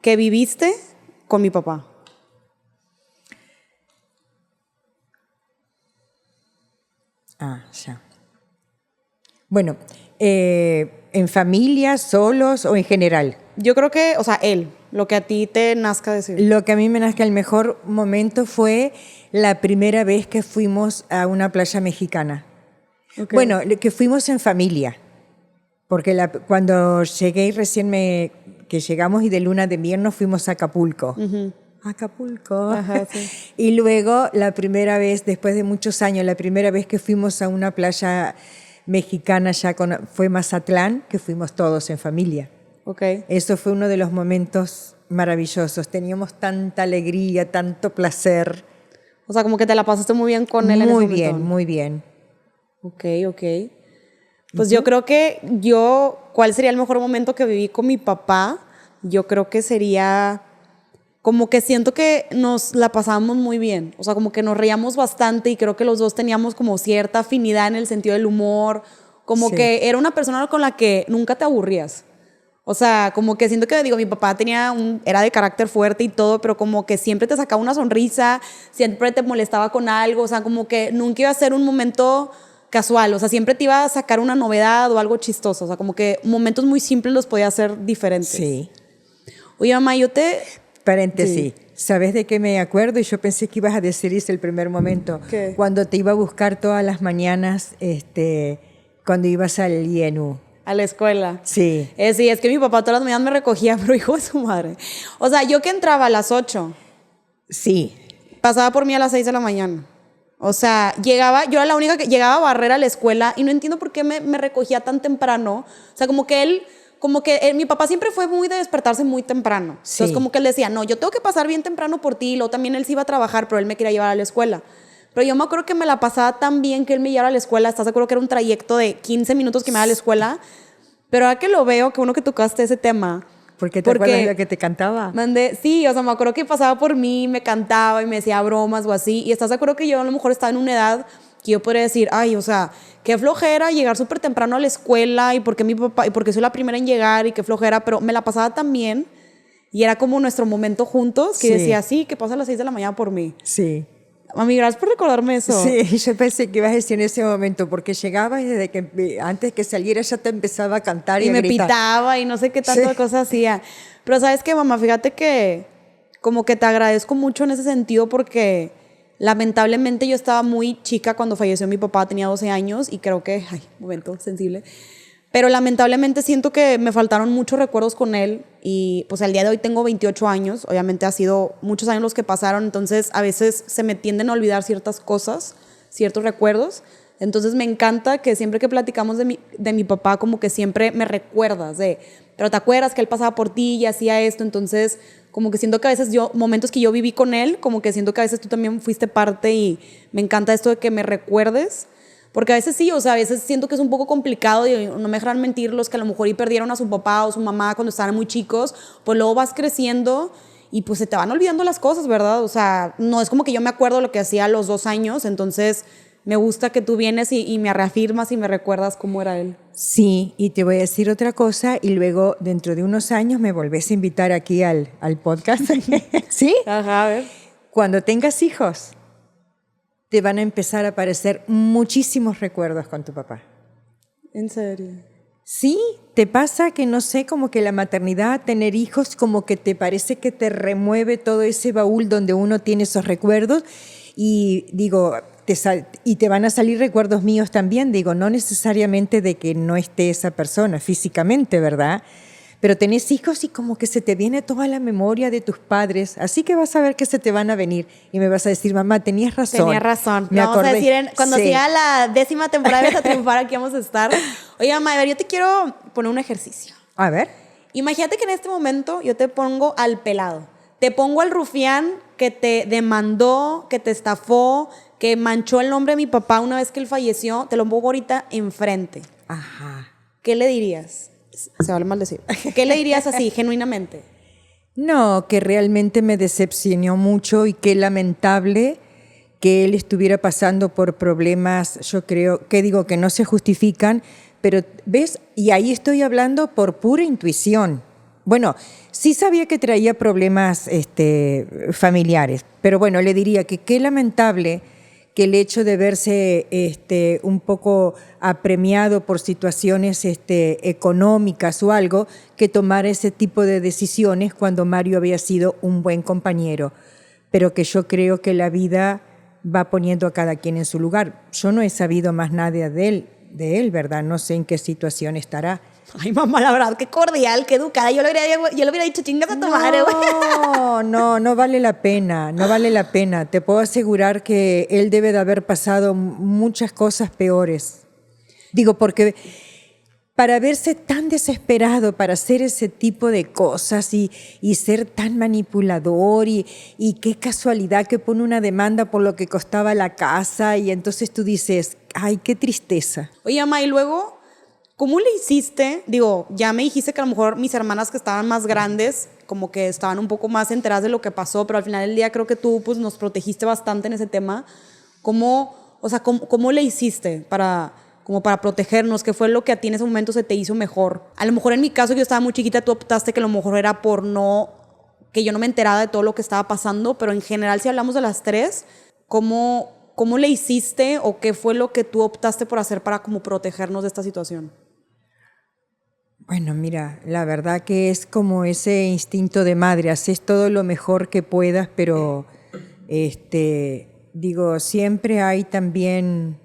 que viviste con mi papá? Ya. Bueno, ¿en familia, solos o en general? Yo creo que, o sea, él, lo que a ti te nazca decir. Lo que a mí me nazca el mejor momento fue la primera vez que fuimos a una playa mexicana. Okay. Bueno, que fuimos en familia, porque cuando llegué que llegamos y de luna de miel nos fuimos a Acapulco. Uh-huh. Acapulco. Ajá, sí. Y luego la primera vez, después de muchos años, la primera vez que fuimos a una playa mexicana fue Mazatlán, que fuimos todos en familia. Okay. Eso fue uno de los momentos maravillosos. Teníamos tanta alegría, tanto placer. O sea, como que te la pasaste muy bien con él en ese momento. Muy bien, muy bien. Ok. Pues yo creo que ¿cuál sería el mejor momento que viví con mi papá? Yo creo que sería como que siento que nos la pasábamos muy bien. O sea, como que nos reíamos bastante y creo que los dos teníamos como cierta afinidad en el sentido del humor. Como Sí. que era una persona con la que nunca te aburrías. O sea, como que siento que, mi papá era de carácter fuerte y todo, pero como que siempre te sacaba una sonrisa, siempre te molestaba con algo, o sea, como que nunca iba a ser un momento casual, o sea, siempre te iba a sacar una novedad o algo chistoso, o sea, como que momentos muy simples los podía hacer diferentes. Sí. Oye, mamá, Paréntesis. Sí. ¿Sabes de qué me acuerdo? Y yo pensé que ibas a decir ese el primer momento. ¿Qué? Cuando te iba a buscar todas las mañanas, cuando ibas al IENU. A la escuela. Sí. Sí, es que mi papá todas las mañanas me recogía, pero hijo de su madre. O sea, yo que entraba a las 8. Sí. Pasaba por mí a las 6 de la mañana. O sea, yo era la única que llegaba a barrer a la escuela y no entiendo por qué me recogía tan temprano. O sea, como que mi papá siempre fue muy de despertarse muy temprano. Sí. Entonces, como que él decía, no, yo tengo que pasar bien temprano por ti. Y luego también él sí iba a trabajar, pero él me quería llevar a la escuela. Pero yo me acuerdo que me la pasaba tan bien que él me llevara a la escuela. ¿Estás de acuerdo que era un trayecto de 15 minutos que me iba a la escuela? Pero ahora que lo veo, que uno que tocaste ese tema. ¿Por qué te acuerdas de lo que te cantaba? Sí, o sea, me acuerdo que pasaba por mí, me cantaba y me decía bromas o así. Y estás de acuerdo que yo a lo mejor estaba en una edad que yo podría decir, ay, o sea, qué flojera llegar súper temprano a la escuela y porque mi papá, y porque soy la primera en llegar y qué flojera, pero me la pasaba tan bien y era como nuestro momento juntos que Sí. decía, sí, que pasa a las 6 de la mañana por mí. Sí. Mami, gracias por recordarme eso. Sí, yo pensé que ibas a decir en ese momento, porque llegabas y desde que antes que saliera ya te empezaba a cantar y a me gritar. pitaba y no sé qué tanto Sí. de cosas hacía. Pero ¿sabes qué, mamá? Fíjate que como que te agradezco mucho en ese sentido porque lamentablemente yo estaba muy chica cuando falleció mi papá, tenía 12 años y creo que, momento sensible, pero lamentablemente siento que me faltaron muchos recuerdos con él y pues al día de hoy tengo 28 años, obviamente ha sido muchos años los que pasaron, entonces a veces se me tienden a olvidar ciertas cosas, ciertos recuerdos, entonces me encanta que siempre que platicamos de mi papá como que siempre me recuerdas pero te acuerdas que él pasaba por ti y hacía esto, entonces como que siento que a veces momentos que yo viví con él, como que siento que a veces tú también fuiste parte y me encanta esto de que me recuerdes. Porque a veces sí, o sea, a veces siento que es un poco complicado y no me dejarán mentir los que a lo mejor y perdieron a su papá o su mamá cuando estaban muy chicos, pues luego vas creciendo y pues se te van olvidando las cosas, ¿verdad? O sea, no es como que yo me acuerdo lo que hacía a los 2 años, entonces me gusta que tú vienes y me reafirmas y me recuerdas cómo era él. Sí, y te voy a decir otra cosa y luego dentro de unos años me volvés a invitar aquí al podcast. ¿Sí? Ajá, a ver. Cuando tengas hijos, te van a empezar a aparecer muchísimos recuerdos con tu papá. ¿En serio? Sí, te pasa que no sé, como que la maternidad, tener hijos, como que te parece que te remueve todo ese baúl donde uno tiene esos recuerdos y digo, te van a salir recuerdos míos también, digo, no necesariamente de que no esté esa persona físicamente, ¿verdad? Pero tenés hijos y como que se te viene toda la memoria de tus padres, así que vas a ver que se te van a venir y me vas a decir, mamá, tenías razón. Tenía razón. Me Vamos acordé. a decir, cuando Sí. siga la 10ª temporada de Beta Triunfar, aquí vamos a estar. Oye, mamá, a ver, yo te quiero poner un ejercicio. A ver. Imagínate que en este momento yo te pongo al pelado. Te pongo al rufián que te demandó, que te estafó, que manchó el nombre de mi papá una vez que él falleció. Te lo pongo ahorita enfrente. Ajá. ¿Qué le dirías? Se vale mal decir. ¿Qué le dirías así, genuinamente? No, que realmente me decepcionó mucho y qué lamentable que él estuviera pasando por problemas, yo creo, que digo que no se justifican, pero ¿ves? Y ahí estoy hablando por pura intuición. Bueno, sí sabía que traía problemas familiares, pero bueno, le diría que qué lamentable que el hecho de verse un poco apremiado por situaciones económicas o algo, que tomara ese tipo de decisiones cuando Mario había sido un buen compañero, pero que yo creo que la vida va poniendo a cada quien en su lugar. Yo no he sabido más nada de él, ¿verdad? No sé en qué situación estará. Ay, mamá, la verdad, qué cordial, qué educada. Yo le hubiera dicho, chingas a tu madre, güey. No vale la pena, no vale la pena. Te puedo asegurar que él debe de haber pasado muchas cosas peores. Digo, porque para verse tan desesperado, para hacer ese tipo de cosas y ser tan manipulador y qué casualidad que pone una demanda por lo que costaba la casa y entonces tú dices, ay, qué tristeza. Oye, mamá, y luego, ¿cómo le hiciste? Digo, ya me dijiste que a lo mejor mis hermanas que estaban más grandes, como que estaban un poco más enteradas de lo que pasó, pero al final del día creo que tú pues, nos protegiste bastante en ese tema. ¿Cómo le hiciste para protegernos? ¿Qué fue lo que a ti en ese momento se te hizo mejor? A lo mejor en mi caso, que yo estaba muy chiquita, tú optaste que a lo mejor era que yo no me enteraba de todo lo que estaba pasando, pero en general, si hablamos de las tres, ¿cómo le hiciste o qué fue lo que tú optaste por hacer para como protegernos de esta situación? Bueno, mira, la verdad que es como ese instinto de madre, haces todo lo mejor que puedas, pero digo, siempre hay también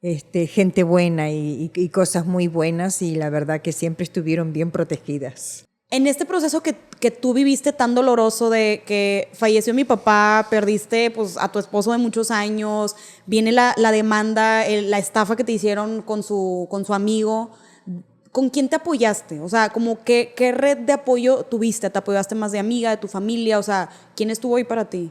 gente buena y cosas muy buenas y la verdad que siempre estuvieron bien protegidas. En este proceso que tú viviste tan doloroso de que falleció mi papá, perdiste pues, a tu esposo de muchos años, viene la demanda, la estafa que te hicieron con su amigo, ¿con quién te apoyaste? O sea, como ¿qué red de apoyo tuviste? ¿Te apoyaste más de amiga, de tu familia? O sea, ¿quién estuvo ahí para ti?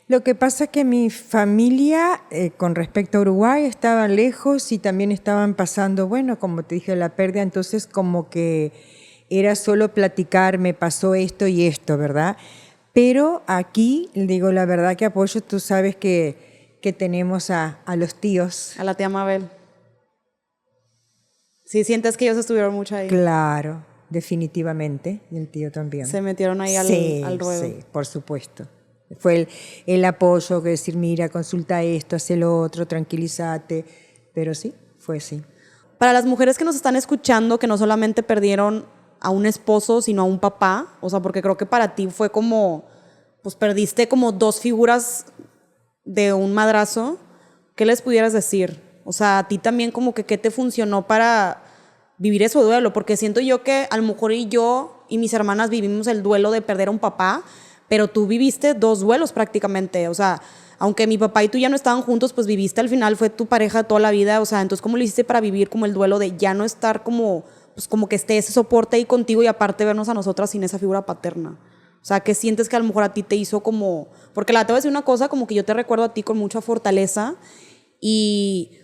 Lo que pasa es que mi familia, con respecto a Uruguay, estaban lejos y también estaban pasando, bueno, como te dije, la pérdida, entonces como que era solo platicar, me pasó esto y esto, ¿verdad? Pero aquí, digo, la verdad que apoyo, tú sabes que tenemos a los tíos. A la tía Mabel. Sí, sientes que ellos estuvieron mucho ahí. Claro, definitivamente, y el tío también. Se metieron ahí al ruedo. Sí, por supuesto. Fue el apoyo, que decir, mira, consulta esto, haz lo otro, tranquilízate, pero sí, fue así. Para las mujeres que nos están escuchando, que no solamente perdieron a un esposo, sino a un papá, o sea, porque creo que para ti fue como, pues perdiste como dos figuras de un madrazo, ¿qué les pudieras decir? O sea, a ti también como que ¿qué te funcionó para vivir ese duelo? Porque siento yo que a lo mejor yo y mis hermanas vivimos el duelo de perder a un papá, pero tú viviste dos duelos prácticamente, o sea, aunque mi papá y tú ya no estaban juntos, pues viviste al final, fue tu pareja toda la vida, o sea, entonces ¿cómo lo hiciste para vivir como el duelo de ya no estar como, pues como que esté ese soporte ahí contigo y aparte vernos a nosotras sin esa figura paterna? O sea, ¿qué sientes que a lo mejor a ti te hizo como, porque te voy a decir una cosa, como que yo te recuerdo a ti con mucha fortaleza y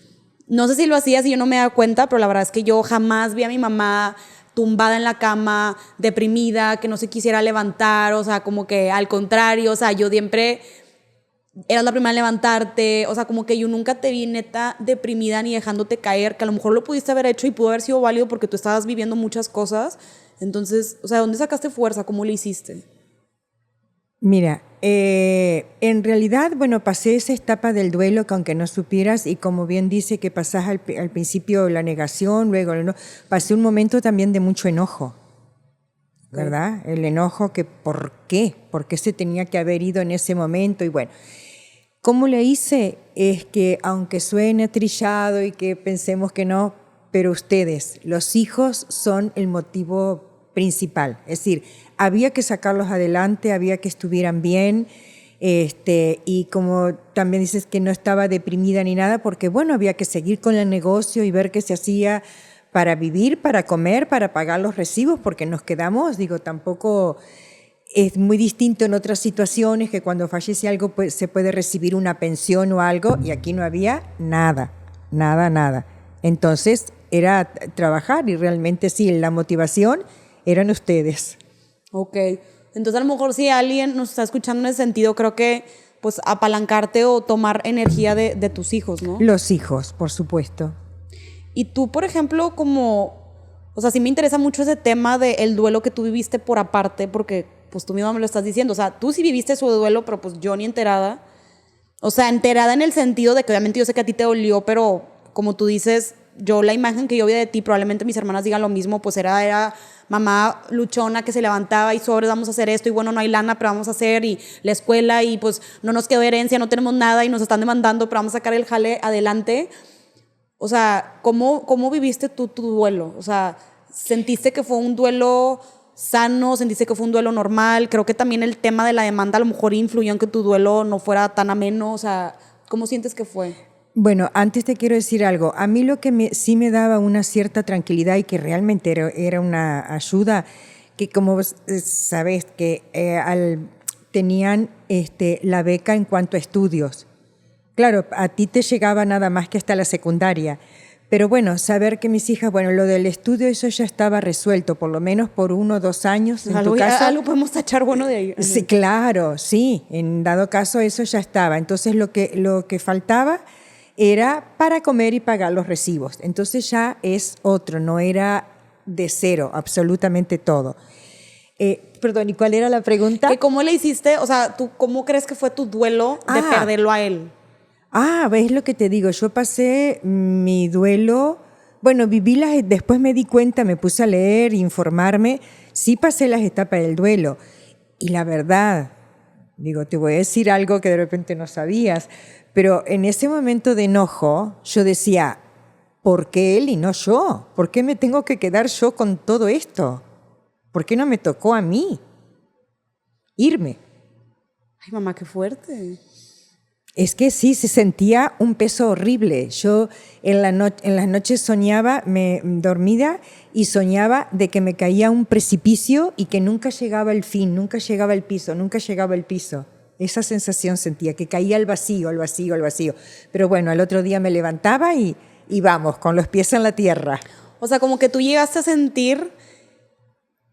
no sé si lo hacías y yo no me daba cuenta, pero la verdad es que yo jamás vi a mi mamá tumbada en la cama, deprimida, que no se quisiera levantar, o sea, como que al contrario, o sea, yo siempre eras la primera en levantarte, o sea, como que yo nunca te vi neta deprimida ni dejándote caer, que a lo mejor lo pudiste haber hecho y pudo haber sido válido porque tú estabas viviendo muchas cosas. Entonces, o sea, ¿dónde sacaste fuerza? ¿Cómo lo hiciste? Mira, en realidad, bueno, pasé esa etapa del duelo que aunque no supieras, y como bien dice que pasás al principio la negación, luego pasé un momento también de mucho enojo, ¿verdad? El enojo que ¿por qué? ¿Por qué se tenía que haber ido en ese momento? Y bueno, ¿cómo le hice? Es que aunque suene trillado y que pensemos que no, pero ustedes, los hijos, son el motivo principal. Es decir, había que sacarlos adelante, había que estuvieran bien, y como también dices que no estaba deprimida ni nada, porque bueno, había que seguir con el negocio y ver qué se hacía para vivir, para comer, para pagar los recibos, porque nos quedamos, digo, tampoco es muy distinto en otras situaciones que cuando fallece algo pues, se puede recibir una pensión o algo, y aquí no había nada. Entonces era trabajar y realmente sí, la motivación eran ustedes. Ok, entonces a lo mejor si alguien nos está escuchando en ese sentido, creo que pues apalancarte o tomar energía de tus hijos, ¿no? Los hijos, por supuesto. Y tú, por ejemplo, o sea, sí me interesa mucho ese tema del duelo que tú viviste por aparte, porque pues tú misma me lo estás diciendo, o sea, tú sí viviste su duelo, pero pues yo ni enterada. O sea, enterada en el sentido de que obviamente yo sé que a ti te dolió, pero como tú dices, yo la imagen que yo vi de ti, probablemente mis hermanas digan lo mismo, pues era mamá luchona que se levantaba y sobre vamos a hacer esto y bueno, no hay lana, pero vamos a hacer y la escuela y pues no nos quedó herencia, no tenemos nada y nos están demandando, pero vamos a sacar el jale adelante. O sea, ¿cómo viviste tú tu duelo? O sea, ¿sentiste que fue un duelo sano? ¿Sentiste que fue un duelo normal? Creo que también el tema de la demanda a lo mejor influyó en que tu duelo no fuera tan ameno. O sea, ¿cómo sientes que fue? Bueno, antes te quiero decir algo. A mí lo que sí me daba una cierta tranquilidad y que realmente era una ayuda, que como vos sabés, que tenían la beca en cuanto a estudios. Claro, a ti te llegaba nada más que hasta la secundaria. Pero bueno, saber que mis hijas, bueno, lo del estudio, eso ya estaba resuelto, por lo menos por 1 o 2 años. En tu caso, algo podemos tachar bueno de ahí. Sí, claro, sí. En dado caso, eso ya estaba. Entonces, lo que faltaba era para comer y pagar los recibos. Entonces, ya es otro, no era de cero, absolutamente todo. Perdón, ¿y cuál era la pregunta? ¿Cómo le hiciste? O sea, ¿tú cómo crees que fue tu duelo de perderlo a él? ¿Ves lo que te digo? Yo pasé mi duelo, bueno, después me di cuenta, me puse a leer, informarme, sí pasé las etapas del duelo. Y la verdad, digo, te voy a decir algo que de repente no sabías, pero en ese momento de enojo yo decía, ¿por qué él y no yo? ¿Por qué me tengo que quedar yo con todo esto? ¿Por qué no me tocó a mí irme? Ay, mamá, qué fuerte. Es que sí, se sentía un peso horrible. Yo en las noches soñaba, me dormía y soñaba de que me caía a un precipicio y que nunca llegaba el fin, nunca llegaba el piso, nunca llegaba el piso. Esa sensación sentía, que caía al vacío, al vacío, al vacío. Pero bueno, al otro día me levantaba y vamos, con los pies en la tierra. O sea, como que tú llegaste a sentir...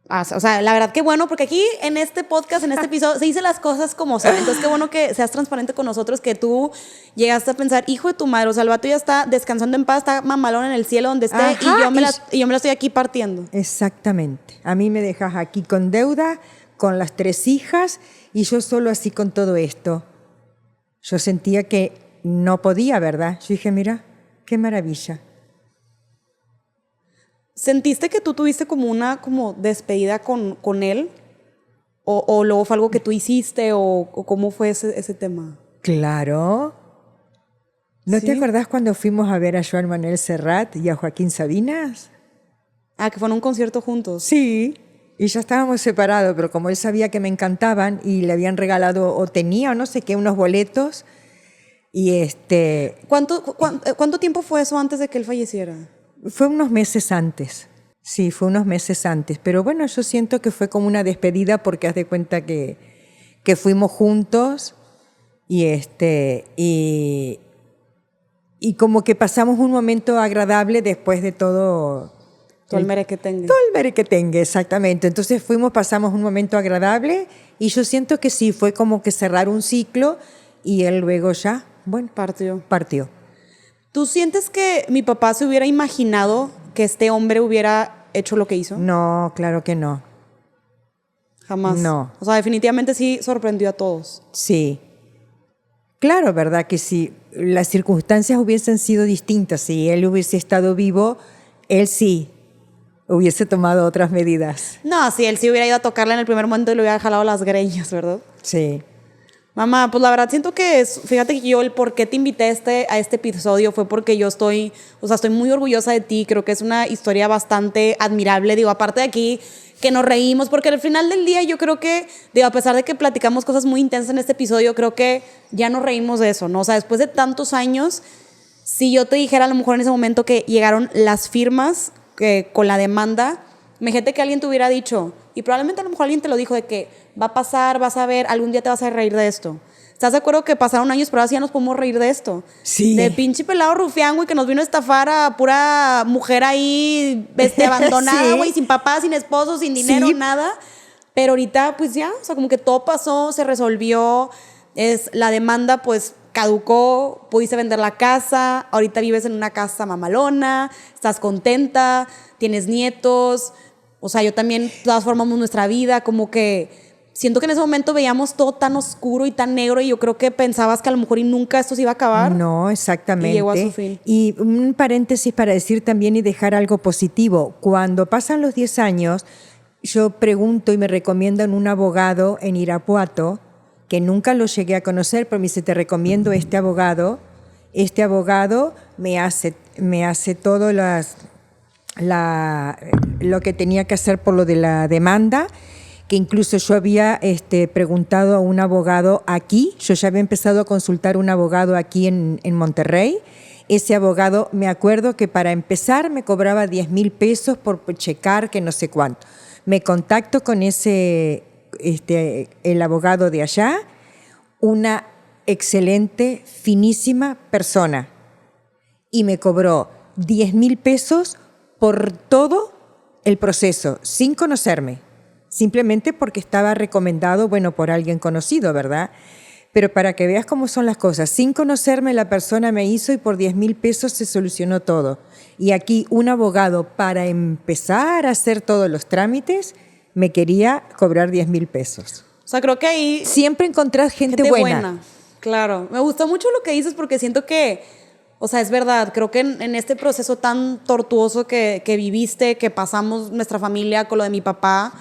O sea, la verdad que bueno, porque aquí en este podcast, en este episodio, se dicen las cosas como son. Entonces, qué bueno que seas transparente con nosotros, que tú llegaste a pensar, hijo de tu madre, o sea, el vato ya está descansando en paz, está mamalón en el cielo donde esté. Ajá, y yo me la estoy aquí partiendo. Exactamente. A mí me dejas aquí con deuda, con las 3 hijas, y yo solo así con todo esto. Yo sentía que no podía, ¿verdad? Yo dije, mira, qué maravilla. ¿Sentiste que tú tuviste como una despedida con él? ¿O luego fue algo que tú hiciste? ¿O cómo fue ese tema? Claro. ¿No ¿Sí? te acordás cuando fuimos a ver a Joan Manuel Serrat y a Joaquín Sabinas? Que fueron a un concierto juntos. Sí. Y ya estábamos separados, pero como él sabía que me encantaban y le habían regalado, o tenía, o no sé qué, unos boletos. Y ¿Cuánto tiempo fue eso antes de que él falleciera? Fue unos meses antes, sí, fue unos meses antes, pero bueno, yo siento que fue como una despedida porque haz de cuenta que fuimos juntos y como que pasamos un momento agradable después de todo. Todo el merequetengue. Todo el merequetengue, exactamente. Entonces pasamos un momento agradable y yo siento que sí, fue como que cerrar un ciclo y él luego ya, bueno, partió. ¿Tú sientes que mi papá se hubiera imaginado que este hombre hubiera hecho lo que hizo? No, claro que no. Jamás. No. O sea, definitivamente sí sorprendió a todos. Sí. Claro, ¿verdad? Que si las circunstancias hubiesen sido distintas, si él hubiese estado vivo, él sí hubiese tomado otras medidas. No, si él sí hubiera ido a tocarle en el primer momento y le hubiera jalado las greñas, ¿verdad? Sí. Mamá, pues la verdad siento que fíjate que yo el por qué te invité a este episodio fue porque yo estoy muy orgullosa de ti, creo que es una historia bastante admirable, digo, aparte de aquí que nos reímos, porque al final del día yo creo que, digo, a pesar de que platicamos cosas muy intensas en este episodio, creo que ya nos reímos de eso, ¿no? O sea, después de tantos años, si yo te dijera a lo mejor en ese momento que llegaron las firmas con la demanda, imagínate que alguien te hubiera dicho, y probablemente a lo mejor alguien te lo dijo, de que va a pasar, vas a ver, algún día te vas a reír de esto. ¿Estás de acuerdo que pasaron años, pero ahora sí ya nos podemos reír de esto? Sí. De pinche pelado rufián, güey, que nos vino a estafar a pura mujer ahí abandonada, güey, sí. Sin papá, sin esposo, sin dinero, sí. Nada. Pero ahorita, pues ya, o sea, como que todo pasó, se resolvió. es la demanda, pues caducó, pudiste vender la casa, ahorita vives en una casa mamalona, estás contenta, tienes nietos, o sea, yo también, todas formamos nuestra vida, como que siento que en ese momento veíamos todo tan oscuro y tan negro y yo creo que pensabas que a lo mejor y nunca esto se iba a acabar. No, exactamente. Y llegó a su fin. Y un paréntesis para decir también y dejar algo positivo. Cuando pasan los 10 años, yo pregunto y me recomiendan un abogado en Irapuato, que nunca lo llegué a conocer, pero me dice, te recomiendo este abogado. Este abogado me hace todo lo que tenía que hacer por lo de la demanda, que incluso yo había preguntado a un abogado aquí, yo ya había empezado a consultar a un abogado aquí en Monterrey. Ese abogado, me acuerdo que para empezar me cobraba 10,000 pesos por checar que no sé cuánto. Me contacto con el abogado de allá, una excelente, finísima persona, y me cobró 10,000 pesos por todo el proceso, sin conocerme, simplemente porque estaba recomendado, bueno, por alguien conocido, ¿verdad? Pero para que veas cómo son las cosas, sin conocerme la persona me hizo y por 10,000 pesos se solucionó todo. Y aquí un abogado, para empezar a hacer todos los trámites, me quería cobrar 10,000 pesos. O sea, creo que ahí... Siempre encontrás gente buena. Claro. Me gustó mucho lo que dices porque siento que, o sea, es verdad. Creo que en este proceso tan tortuoso que viviste, que pasamos nuestra familia con lo de mi papá,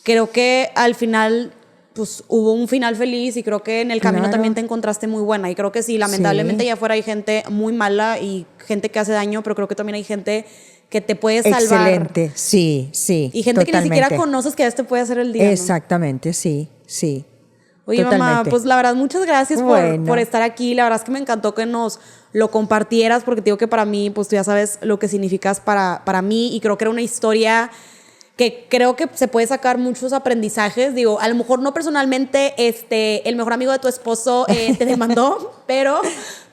creo que al final, pues hubo un final feliz y creo que en el camino también te encontraste muy buena. Y creo que sí, lamentablemente allá afuera hay gente muy mala y gente que hace daño, pero creo que también hay gente que te puede salvar. Excelente, sí, sí. Y gente que ni siquiera conoces que a veces te puede hacer el día. Exactamente, ¿no? Sí, sí. Oye, mamá, pues la verdad, muchas gracias por estar aquí. La verdad es que me encantó que nos lo compartieras, porque te digo que para mí, pues tú ya sabes lo que significas para mí, y creo que era una historia que creo que se puede sacar muchos aprendizajes. Digo, a lo mejor no personalmente el mejor amigo de tu esposo te demandó, pero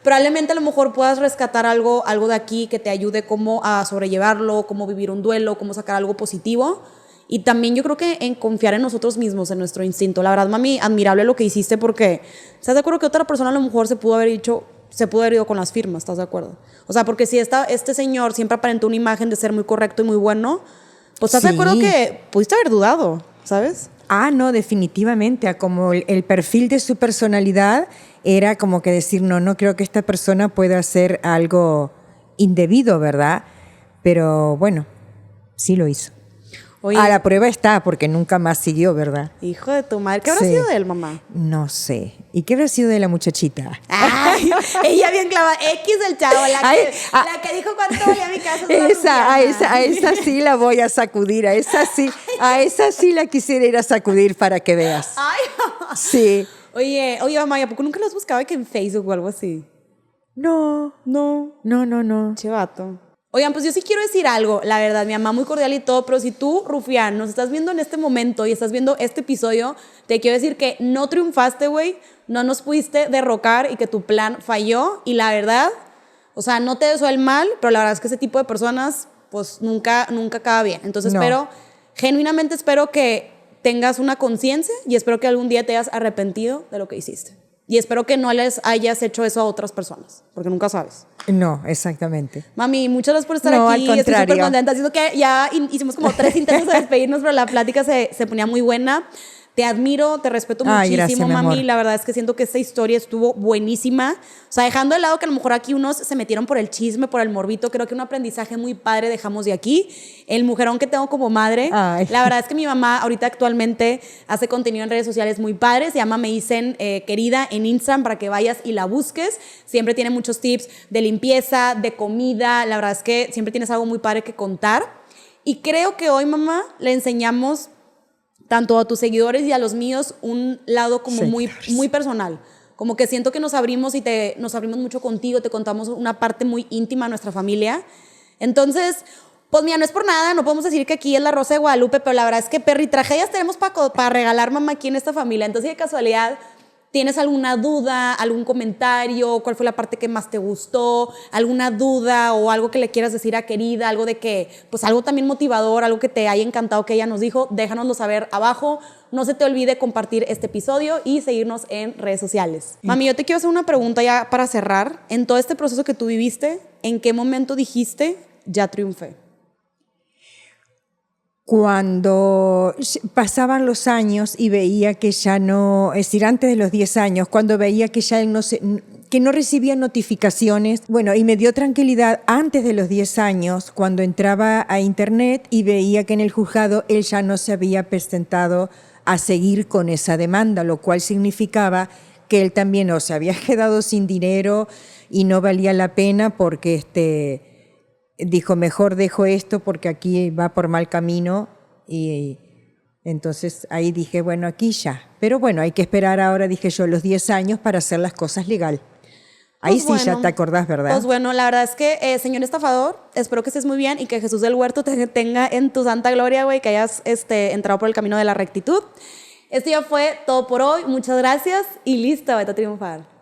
probablemente a lo mejor puedas rescatar algo de aquí que te ayude cómo a sobrellevarlo, cómo vivir un duelo, cómo sacar algo positivo. Y también yo creo que en confiar en nosotros mismos, en nuestro instinto. La verdad, mami, admirable lo que hiciste, porque ¿estás de acuerdo que otra persona a lo mejor se pudo haber ido con las firmas? ¿Estás de acuerdo? O sea, porque si este señor siempre aparentó una imagen de ser muy correcto y muy bueno, pues ¿estás de acuerdo que pudiste haber dudado, ¿sabes? Ah, no, definitivamente. Como el perfil de su personalidad era como que decir, no creo que esta persona pueda hacer algo indebido, ¿verdad? Pero bueno, sí lo hizo. Oye, a la prueba está, porque nunca más siguió, ¿verdad? Hijo de tu madre. ¿Qué habrá sido de él, mamá? No sé. ¿Y qué habrá sido de la muchachita? Ay, ella bien clavada. X del chavo, la que dijo cuánto valía mi casa. A esa sí la voy a sacudir. A esa sí la quisiera ir a sacudir para que veas. Ay, sí. Oye, mamá, ¿y a poco nunca los buscaba que en Facebook o algo así? No. Che vato. Oigan, pues yo sí quiero decir algo, la verdad, mi mamá muy cordial y todo, pero si tú, Rufián, nos estás viendo en este momento y estás viendo este episodio, te quiero decir que no triunfaste, güey, no nos pudiste derrocar y que tu plan falló, y la verdad, o sea, no te deseo el mal, pero la verdad es que ese tipo de personas, pues nunca acaba bien. Entonces genuinamente espero que tengas una conciencia y espero que algún día te hayas arrepentido de lo que hiciste. Y espero que no les hayas hecho eso a otras personas, porque nunca sabes. No, exactamente. Mami, muchas gracias por estar aquí. Al contrario. Estoy súper contenta. Siento que ya hicimos como 3 intentos de despedirnos, pero la plática se ponía muy buena. Te admiro, te respeto muchísimo, gracias, mami. amor. La verdad es que siento que esta historia estuvo buenísima. O sea, dejando de lado que a lo mejor aquí unos se metieron por el chisme, por el morbito, creo que un aprendizaje muy padre dejamos de aquí. El mujerón que tengo como madre. Ay. La verdad es que mi mamá ahorita actualmente hace contenido en redes sociales muy padres. Se llama Me Dicen Querida en Instagram para que vayas y la busques. Siempre tiene muchos tips de limpieza, de comida. La verdad es que siempre tienes algo muy padre que contar. Y creo que hoy, mamá, le enseñamos tanto a tus seguidores y a los míos un lado como muy personal. Como que siento que nos abrimos y nos abrimos mucho contigo, te contamos una parte muy íntima de nuestra familia. Entonces, pues mira, no es por nada, no podemos decir que aquí es la Rosa de Guadalupe, pero la verdad es que perri tragedias tenemos para regalar, mamá, aquí en esta familia. Entonces, de casualidad, ¿Tienes alguna duda, algún comentario? ¿Cuál fue la parte que más te gustó? ¿Alguna duda o algo que le quieras decir a querida? Algo de que, pues algo también motivador, algo que te haya encantado que ella nos dijo. Déjanoslo saber abajo. No se te olvide compartir este episodio y seguirnos en redes sociales. Mami, yo te quiero hacer una pregunta ya para cerrar. En todo este proceso que tú viviste, ¿en qué momento dijiste, ya triunfé? Cuando pasaban los años y veía que ya no, es decir, antes de los 10 años, cuando veía que ya él que no recibía notificaciones, bueno, y me dio tranquilidad antes de los 10 años, cuando entraba a internet y veía que en el juzgado él ya no se había presentado a seguir con esa demanda, lo cual significaba que él también o se había quedado sin dinero y no valía la pena porque dijo, mejor dejo esto porque aquí va por mal camino, y entonces ahí dije, bueno, aquí ya. Pero bueno, hay que esperar ahora, dije yo, los 10 años para hacer las cosas legal. Ahí Pues sí bueno, ya te acordás, ¿verdad? Pues bueno, la verdad es que, señor estafador, espero que estés muy bien y que Jesús del Huerto te tenga en tu santa gloria, güey, que hayas entrado por el camino de la rectitud. Esto ya fue todo por hoy. Muchas gracias y listo, vete a triunfar.